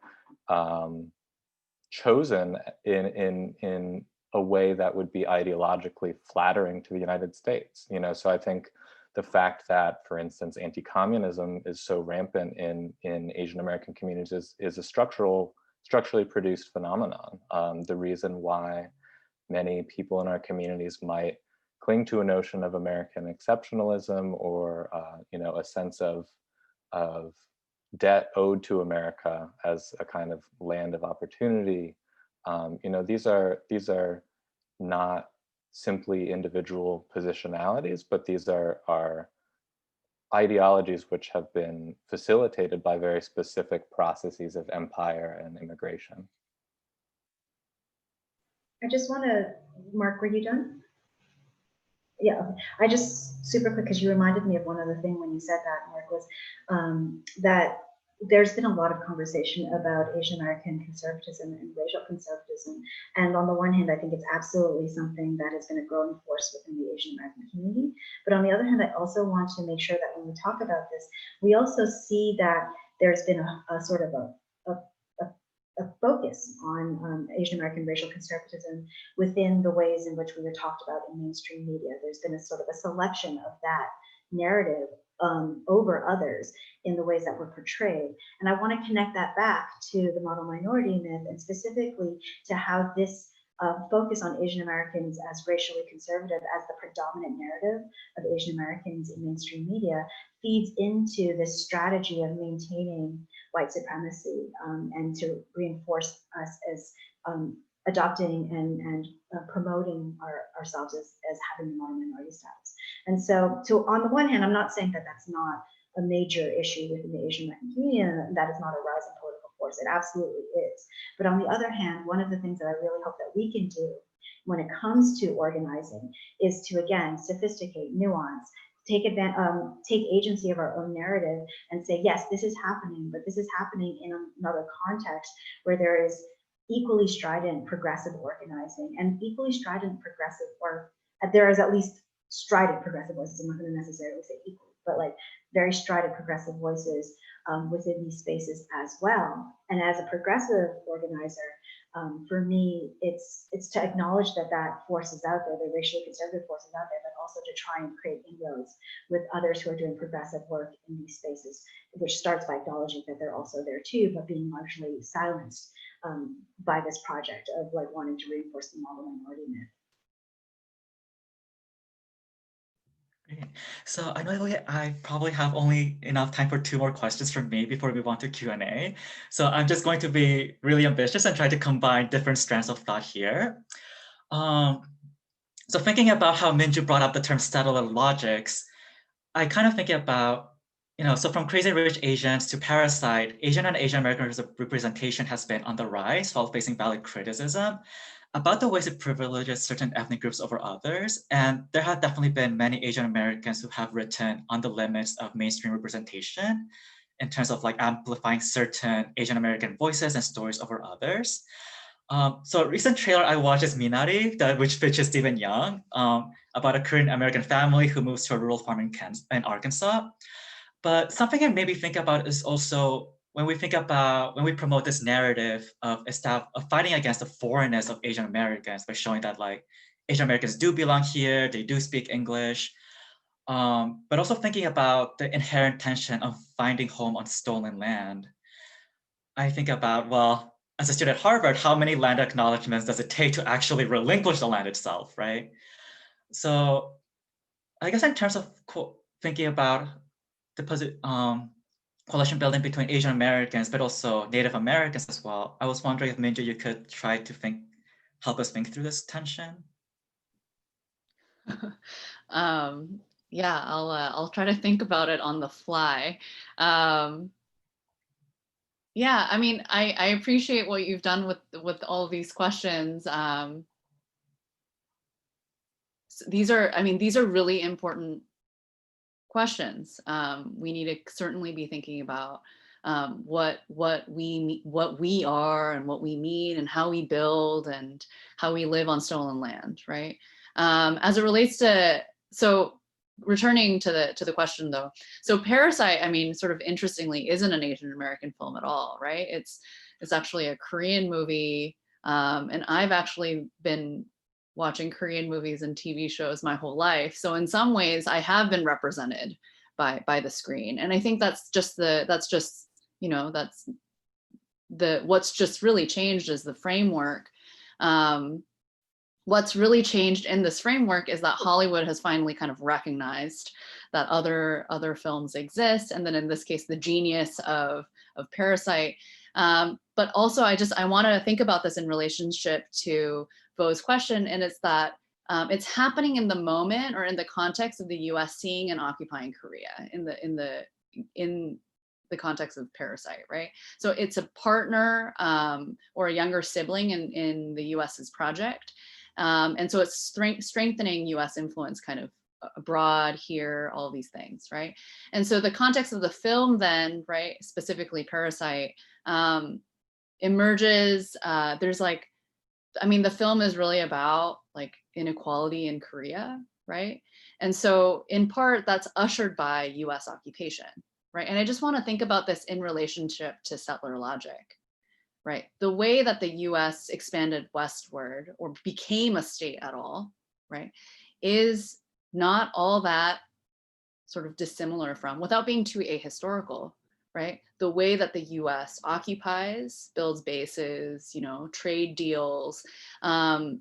chosen in a way that would be ideologically flattering to the United States. You know, so I think the fact that, for instance, anti-communism is so rampant in Asian American communities is a structurally produced phenomenon. The reason why many people in our communities might cling to a notion of American exceptionalism or you know, a sense of debt owed to America as a kind of land of opportunity. You know, these are not simply individual positionalities, but these are ideologies which have been facilitated by very specific processes of empire and immigration. I just want to, Mark, were you done? Yeah, okay. I just super quick, because you reminded me of one other thing when you said that, Mark, was that there's been a lot of conversation about Asian American conservatism and racial conservatism. And on the one hand, I think it's absolutely something that is going to grow in force within the Asian American community. But on the other hand, I also want to make sure that when we talk about this, we also see that there's been a sort of a focus on Asian American racial conservatism within the ways in which we were talked about in mainstream media. There's been a sort of a selection of that narrative over others in the ways that were portrayed. And I want to connect that back to the model minority myth, and specifically to how this focus on Asian Americans as racially conservative as the predominant narrative of Asian Americans in mainstream media feeds into this strategy of maintaining white supremacy and to reinforce us as adopting and promoting ourselves as having the model minority status. And so on the one hand, I'm not saying that that's not a major issue within the Asian American community and that is not a rising political force. It absolutely is. But on the other hand, one of the things that I really hope that we can do when it comes to organizing is to, again, sophisticate, nuance, take agency of our own narrative and say, yes, this is happening, but this is happening in another context where there is equally strident progressive organizing and equally strident progressive, or there is at least strident progressive voices. I'm not going to necessarily say equal, but like very strident progressive voices within these spaces as well. And as a progressive organizer, for me, it's to acknowledge that force is out there, the racially conservative force is out there, but also to try and create inroads with others who are doing progressive work in these spaces, which starts by acknowledging that they're also there too, but being largely silenced by this project of like wanting to reinforce the model minority myth. Great. So I know I probably have only enough time for 2 more questions from me before we move on to Q&A. So I'm just going to be really ambitious and try to combine different strands of thought here. So thinking about how Minju brought up the term settler logics, I kind of think about, so from Crazy Rich Asians to Parasite, Asian and Asian American representation has been on the rise while facing valid criticism about the ways it privileges certain ethnic groups over others. And there have definitely been many Asian Americans who have written on the limits of mainstream representation in terms of like amplifying certain Asian American voices and stories over others. So a recent trailer I watched is Minari, which features Stephen Young, about a Korean American family who moves to a rural farm in Arkansas. But something I maybe think about is also when we promote this narrative of fighting against the foreignness of Asian Americans by showing that like Asian Americans do belong here, they do speak English, but also thinking about the inherent tension of finding home on stolen land. I think about, well, as a student at Harvard, how many land acknowledgements does it take to actually relinquish the land itself, right? So I guess in terms of thinking about the coalition building between Asian Americans, but also Native Americans as well, I was wondering if Minju, you could try to help us think through this tension. Yeah, I'll try to think about it on the fly. Yeah, I mean, I appreciate what you've done with all these questions. These are really important questions. We need to certainly be thinking about what we are and what we need and how we build and how we live on stolen land, right? As it relates to, so returning to the question though, so Parasite, I mean, sort of interestingly, isn't an Asian American film at all, right? It's actually a Korean movie, and I've actually been watching Korean movies and TV shows my whole life. So in some ways I have been represented by the screen. And I think that's just what's just really changed is the framework. What's really changed in this framework is that Hollywood has finally kind of recognized that other films exist. And then in this case, the genius of Parasite. But also I want to think about this in relationship to Bo's question, and it's that it's happening in the moment or in the context of the U.S. seeing and occupying Korea in the context of Parasite, right? So it's a partner or a younger sibling in the U.S.'s project, and so it's strengthening U.S. influence kind of abroad here, all these things, right? And so the context of the film then, right, specifically Parasite, emerges. There's like, I mean, the film is really about like inequality in Korea, right? And so in part that's ushered by US occupation, right? And I just want to think about this in relationship to settler logic, right? The way that the US expanded westward or became a state at all, right, is not all that sort of dissimilar from, without being too ahistorical, right? The way that the US occupies, builds bases, trade deals,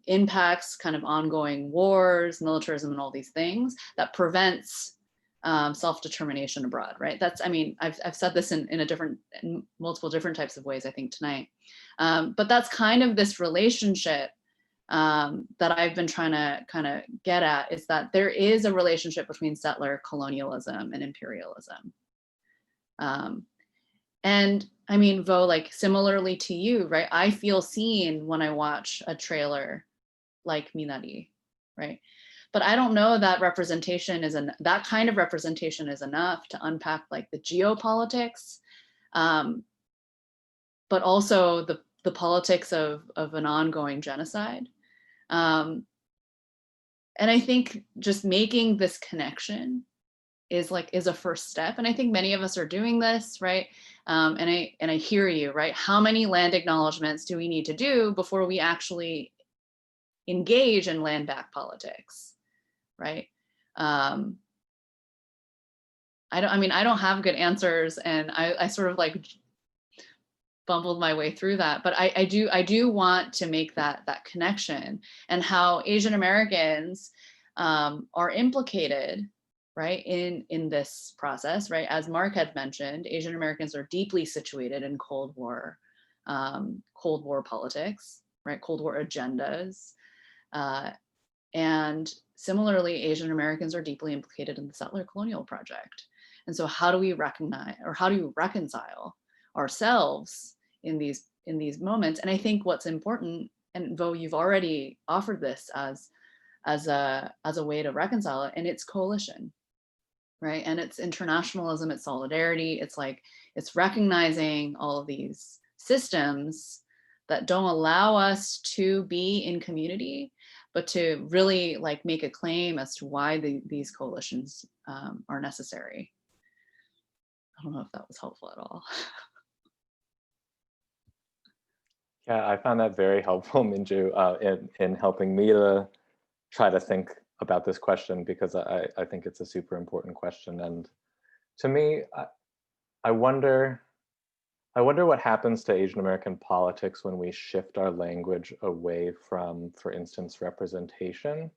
impacts kind of ongoing wars, militarism, and all these things that prevents self-determination abroad, right? That's, I mean, I've said this in multiple different types of ways, I think tonight. But that's kind of this relationship that I've been trying to kind of get at, is that there is a relationship between settler colonialism and imperialism. And I mean, Vo, like similarly to you, right? I feel seen when I watch a trailer like Minari, right? But I don't know that representation that kind of representation is enough to unpack like the geopolitics, but also the politics of an ongoing genocide. And I think just making this connection is a first step. And I think many of us are doing this, right? And I hear you, right? How many land acknowledgements do we need to do before we actually engage in land back politics, right? I don't have good answers, and I sort of like bumbled my way through that, but I do want to make that connection, and how Asian Americans are implicated, right, in this process, right? As Mark had mentioned, Asian Americans are deeply situated in Cold War politics, right? Cold War agendas. And similarly, Asian Americans are deeply implicated in the settler colonial project. And so how do we recognize, or how do you reconcile ourselves in these moments? And I think what's important, and Vo, you've already offered this as a way to reconcile it, and it's coalition, right? And it's internationalism, it's solidarity, it's recognizing all of these systems that don't allow us to be in community, but to really like make a claim as to why these coalitions are necessary. I don't know if that was helpful at all. Yeah, I found that very helpful, Minju, in helping me to try to think about this question, because I think it's a super important question. And to me, I wonder what happens to Asian American politics when we shift our language away from, for instance, representation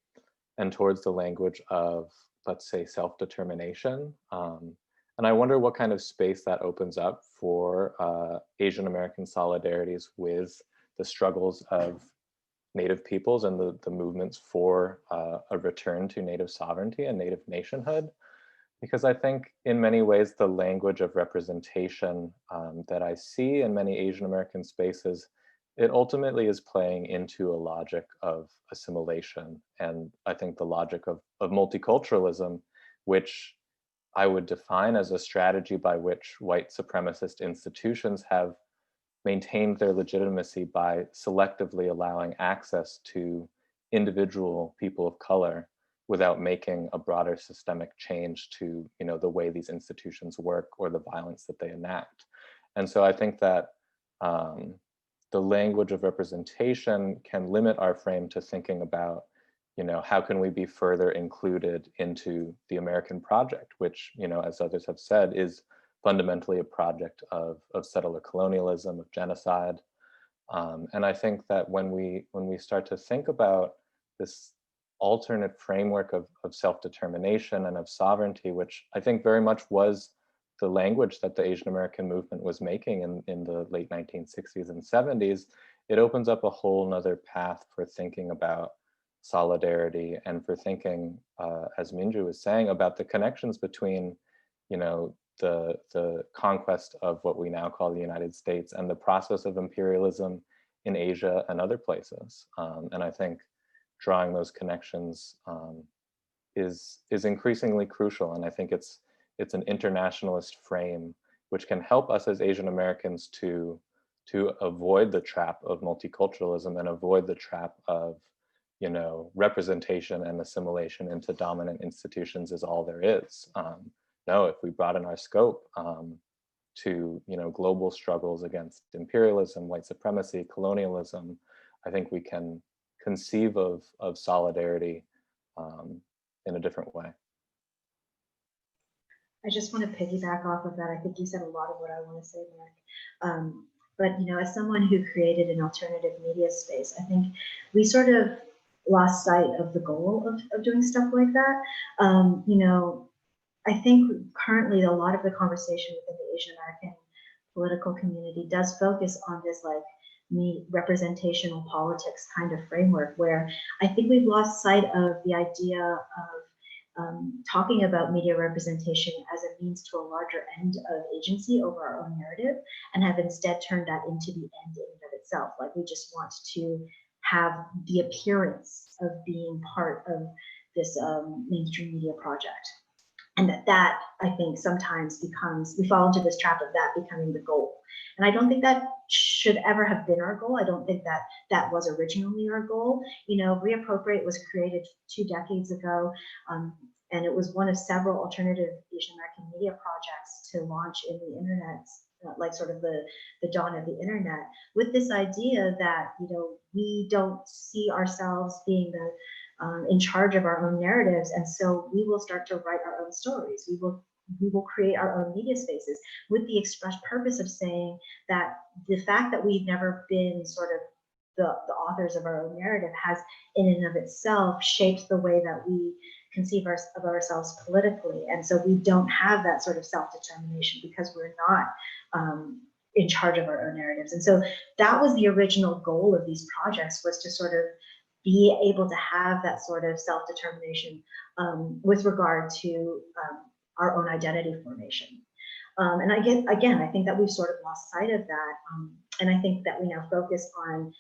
and towards the language of, let's say, self-determination. And I wonder what kind of space that opens up for Asian American solidarities with the struggles of Native peoples and the movements for a return to Native sovereignty and Native nationhood. Because I think in many ways, the language of representation that I see in many Asian American spaces, it ultimately is playing into a logic of assimilation. And I think the logic of multiculturalism, which I would define as a strategy by which white supremacist institutions have maintained their legitimacy by selectively allowing access to individual people of color without making a broader systemic change to, you know, the way these institutions work or the violence that they enact. And so I think that the language of representation can limit our frame to thinking about, you know, how can we be further included into the American project, which, you know, as others have said, is fundamentally a project of settler colonialism, of genocide. And I think that when we start to think about this alternate framework of self-determination and of sovereignty, which I think very much was the language that the Asian American movement was making in the late 1960s and 70s, it opens up a whole nother path for thinking about solidarity and for thinking, as Minju was saying, about the connections between, you know, the conquest of what we now call the United States and the process of imperialism in Asia and other places. And I think drawing those connections is increasingly crucial. And I think it's an internationalist frame which can help us as Asian Americans to avoid the trap of multiculturalism and avoid the trap of, you know, representation and assimilation into dominant institutions is all there is. No, if we broaden our scope to, you know, global struggles against imperialism, white supremacy, colonialism, I think we can conceive of solidarity in a different way. I just want to piggyback off of that. I think you said a lot of what I want to say, Mark. But, you know, as someone who created an alternative media space, I think we sort of lost sight of the goal of doing stuff like that. You know, I think currently a lot of the conversation within the Asian American political community does focus on this like representational politics kind of framework, where I think we've lost sight of the idea of talking about media representation as a means to a larger end of agency over our own narrative, and have instead turned that into the end in and of itself. Like, we just want to have the appearance of being part of this mainstream media project. And that I think sometimes becomes, we fall into this trap of that becoming the goal. And I don't think that should ever have been our goal. I don't think that that was originally our goal. You know, Reappropriate was created 2 decades ago, and it was one of several alternative Asian American media projects to launch in the internet, like sort of the dawn of the internet, with this idea that, you know, we don't see ourselves being the in charge of our own narratives, and so we will start to write our own stories. We will create our own media spaces with the express purpose of saying that the fact that we've never been sort of the authors of our own narrative has in and of itself shaped the way that we conceive of ourselves politically. And so we don't have that sort of self-determination because we're not in charge of our own narratives. And so that was the original goal of these projects, was to sort of be able to have that sort of self-determination with regard to our own identity formation. And I think that we've sort of lost sight of that. And I think that we now focus on,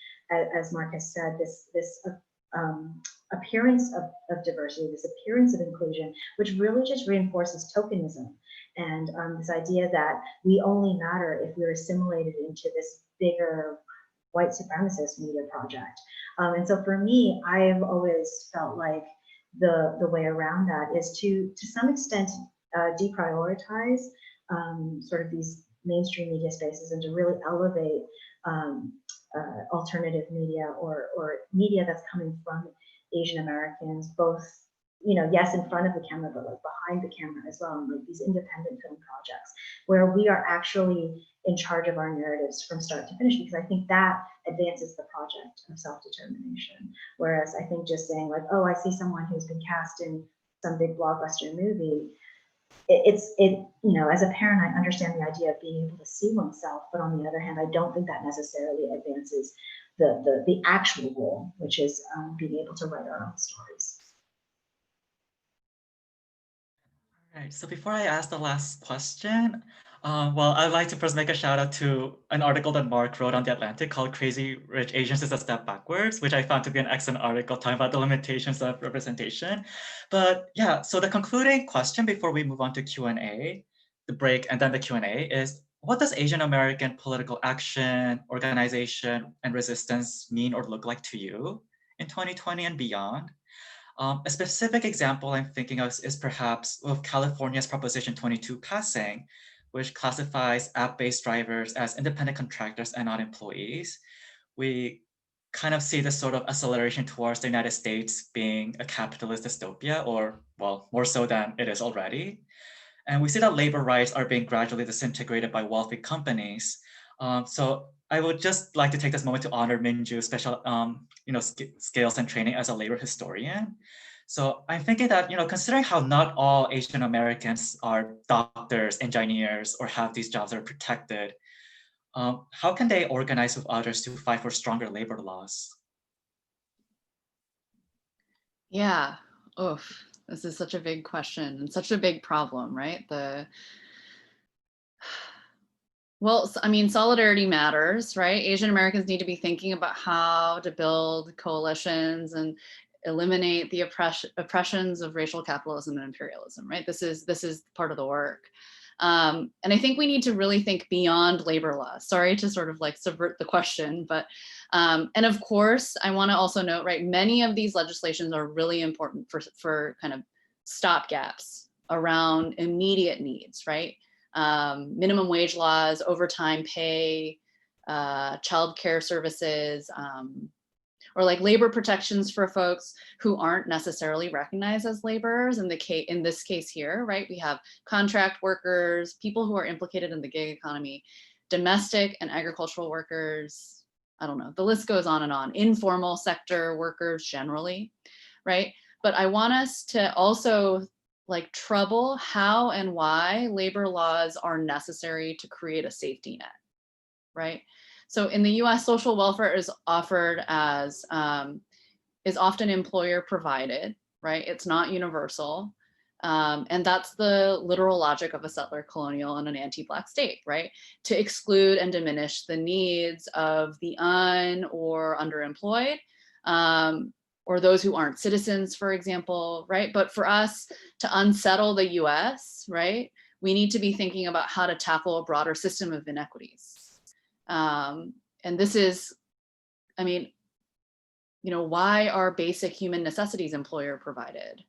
as Mark has said, this appearance of diversity, this appearance of inclusion, which really just reinforces tokenism and this idea that we only matter if we're assimilated into this bigger white supremacist media project. And so for me, I've always felt like the way around that is to some extent deprioritize sort of these mainstream media spaces and to really elevate alternative media or media that's coming from Asian Americans, both, you know, yes, in front of the camera, but like behind the camera as well, and like these independent film projects where we are actually in charge of our narratives from start to finish, because I think that advances the project of self-determination. Whereas I think just saying like, oh, I see someone who's been cast in some big blockbuster movie, you know, as a parent, I understand the idea of being able to see oneself, but on the other hand, I don't think that necessarily advances the actual goal, which is being able to write our own stories. All right, so before I ask the last question, well, I'd like to first make a shout out to an article that Mark wrote on The Atlantic called Crazy Rich Asians is a Step Backwards, which I found to be an excellent article talking about the limitations of representation. But yeah, so the concluding question before we move on to Q&A, the break and then the Q&A is, what does Asian American political action, organization, and resistance mean or look like to you in 2020 and beyond? A specific example I'm thinking of is perhaps of California's Proposition 22 passing, which classifies app-based drivers as independent contractors and not employees. We kind of see this sort of acceleration towards the United States being a capitalist dystopia, or well, more so than it is already. And we see that labor rights are being gradually disintegrated by wealthy companies. So I would just like to take this moment to honor Minju's special skills and training as a labor historian. So I'm thinking that, considering how not all Asian Americans are doctors, engineers, or have these jobs that are protected, how can they organize with others to fight for stronger labor laws? Yeah, oof. This is such a big question and such a big problem, right? Well, I mean, solidarity matters, right? Asian Americans need to be thinking about how to build coalitions and eliminate the oppressions of racial capitalism and imperialism, right? This is part of the work. And I think we need to really think beyond labor laws. Sorry to sort of like subvert the question, but, and of course, I wanna also note, right, many of these legislations are really important for kind of stopgaps around immediate needs, right? Minimum wage laws, overtime pay, childcare services, or like labor protections for folks who aren't necessarily recognized as laborers. In this case here, right, we have contract workers, people who are implicated in the gig economy, domestic and agricultural workers, I don't know, the list goes on and on, informal sector workers generally, right? But I want us to also like trouble how and why labor laws are necessary to create a safety net, right? So in the US, social welfare is offered as, is often employer provided, right? It's not universal. And that's the literal logic of a settler colonial and an anti-Black state, right? To exclude and diminish the needs of the or underemployed, or those who aren't citizens, for example, right? But for us to unsettle the US, right, we need to be thinking about how to tackle a broader system of inequities. And this is, I mean, why are basic human necessities employer provided?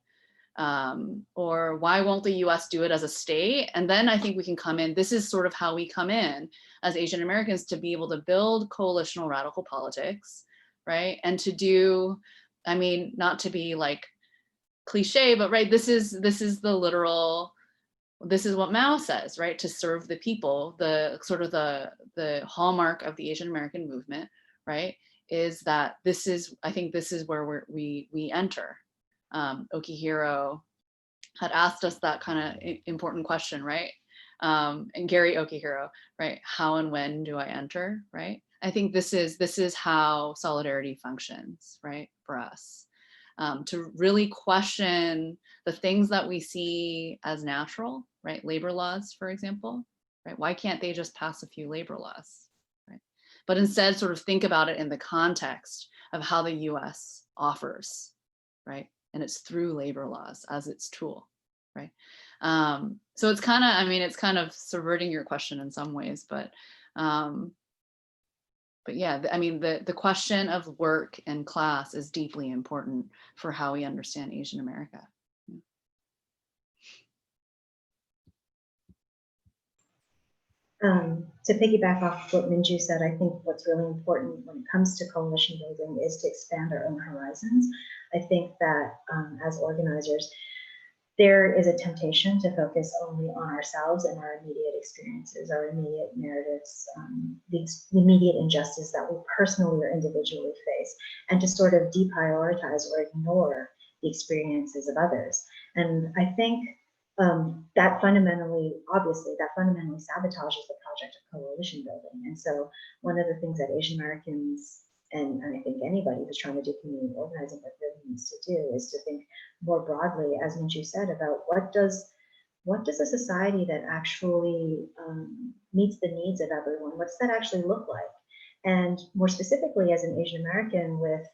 Or why won't the US do it as a state? And then I think we can come in, this is sort of how we come in as Asian Americans to be able to build coalitional radical politics, right? And to do, I mean, not to be like cliche, but right, this is the literal, this is what Mao says, right? To serve the people, the sort of the hallmark of the Asian American movement, right? Is that this is, I think this is where we enter. Okihiro had asked us that kind of important question, right? And Gary Okihiro, right? How and when do I enter, right? I think this is how solidarity functions, right, for us. To really question the things that we see as natural, right? Labor laws, for example, right? Why can't they just pass a few labor laws, right? But instead sort of think about it in the context of how the US offers, right? And it's through labor laws as its tool, right? So it's kind of, I mean, it's kind of subverting your question in some ways, but yeah, I mean, the question of work and class is deeply important for how we understand Asian America. To piggyback off what Minju said, I think what's really important when it comes to coalition building is to expand our own horizons. I think that as organizers, there is a temptation to focus only on ourselves and our immediate experiences, our immediate narratives, the immediate injustice that we personally or individually face, and to sort of deprioritize or ignore the experiences of others. And I think that fundamentally, obviously, that fundamentally sabotages the project of coalition building. And so one of the things that Asian Americans and I think anybody who's trying to do community organizing what really needs to do is to think more broadly, as Minju said, about what does a society that actually meets the needs of everyone, what's that actually look like? And more specifically, as an Asian American with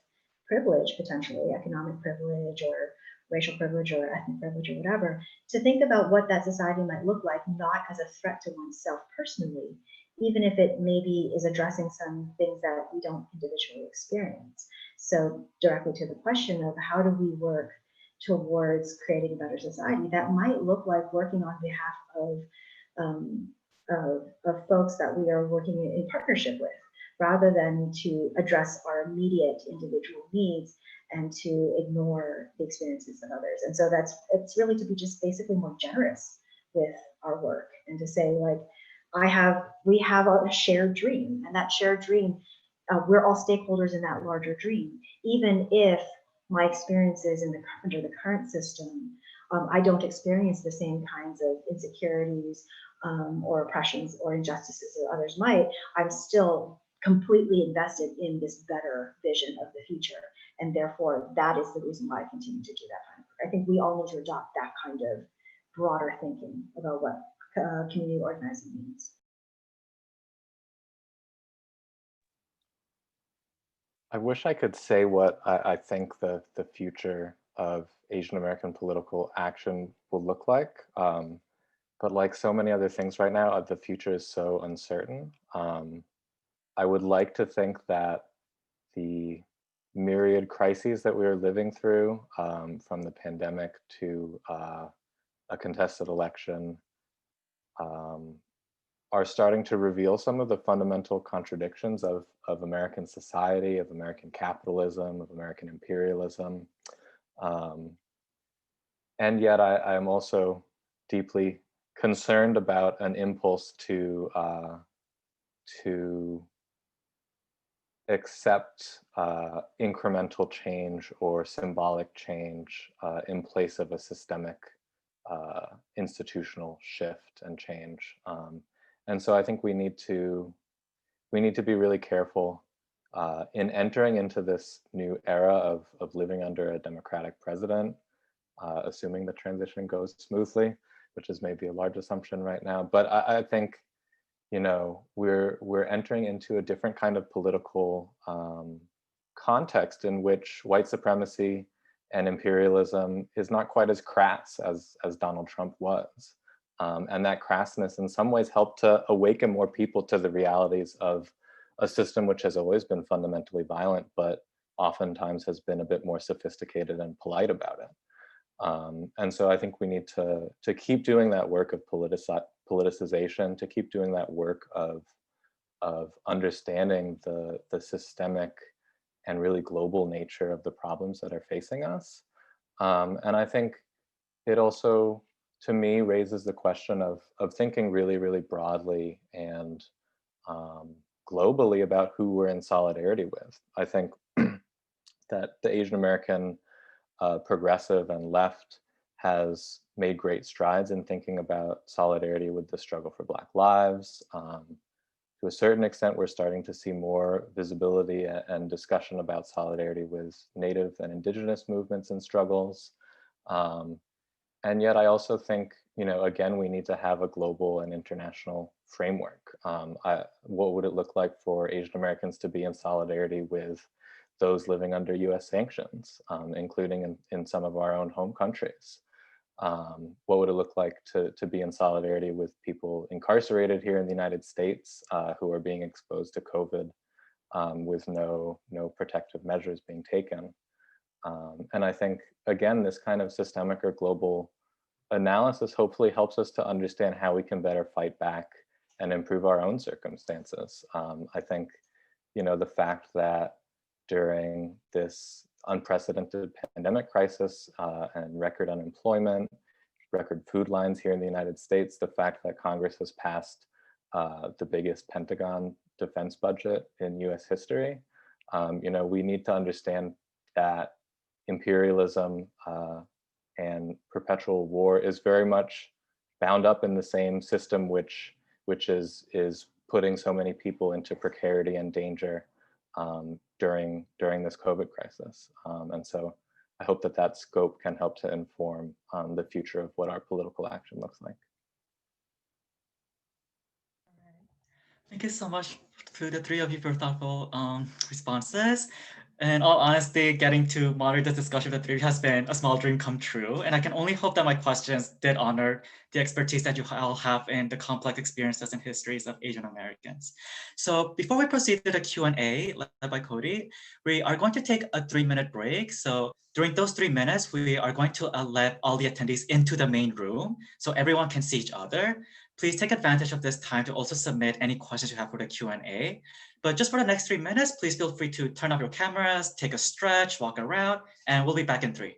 privilege, potentially economic privilege or racial privilege or ethnic privilege or whatever, to think about what that society might look like, not as a threat to oneself personally, even if it maybe is addressing some things that we don't individually experience. So directly to the question of how do we work towards creating a better society, that might look like working on behalf of folks that we are working in partnership with, rather than to address our immediate individual needs and to ignore the experiences of others. And so it's really to be just basically more generous with our work and to say, like, we have a shared dream, and that shared dream, we're all stakeholders in that larger dream, even if my experiences under the current system, I don't experience the same kinds of insecurities or oppressions or injustices that others might. I'm still completely invested in this better vision of the future. And therefore, that is the reason why I continue to do that kind of work. I think we all need to adopt that kind of broader thinking about what community organizing means. I wish I could say what I think the future of Asian American political action will look like. But like so many other things right now, the future is so uncertain. I would like to think that the myriad crises that we are living through, from the pandemic to a contested election, are starting to reveal some of the fundamental contradictions of American society, of American capitalism, of American imperialism. And yet I am also deeply concerned about an impulse to accept incremental change or symbolic change in place of a systemic institutional shift and change. And so I think we need to be really careful in entering into this new era of living under a democratic president, assuming the transition goes smoothly, which is maybe a large assumption right now. But I think, you know, we're entering into a different kind of political context in which white supremacy and imperialism is not quite as crass as Donald Trump was. And that crassness in some ways helped to awaken more people to the realities of a system which has always been fundamentally violent, but oftentimes has been a bit more sophisticated and polite about it. And so I think we need to keep doing that work of politicization, to keep doing that work of understanding the systemic and really global nature of the problems that are facing us. And I think it also, to me, raises the question of thinking really, really broadly and globally about who we're in solidarity with. I think that the Asian American progressive and left has made great strides in thinking about solidarity with the struggle for Black lives. To a certain extent, we're starting to see more visibility and discussion about solidarity with Native and Indigenous movements and struggles. And yet I also think, you know, again, we need to have a global and international framework. What would it look like for Asian Americans to be in solidarity with those living under US sanctions, including in some of our own home countries? What would it look like to be in solidarity with people incarcerated here in the United States who are being exposed to COVID with no protective measures being taken? And I think, again, this kind of systemic or global analysis hopefully helps us to understand how we can better fight back improve our own circumstances. I think, the fact that during this unprecedented pandemic crisis and record unemployment, record food lines here in the United States, the fact that Congress has passed the biggest Pentagon defense budget in US history, we need to understand that imperialism and perpetual war is very much bound up in the same system which is putting so many people into precarity and danger during this COVID crisis. And so I hope that scope can help to inform the future of what our political action looks like. Thank you so much to the three of you for thoughtful responses. In all honesty, getting to moderate this discussion with the three has been a small dream come true. And I can only hope that my questions did honor the expertise that you all have in the complex experiences and histories of Asian Americans. So before we proceed to the Q&A led by Cody, we are going to take a 3-minute break. So during those 3 minutes, we are going to let all the attendees into the main room so everyone can see each other. Please take advantage of this time to also submit any questions you have for the Q&A. But just for the next 3 minutes, please feel free to turn off your cameras, take a stretch, walk around, and we'll be back in 3.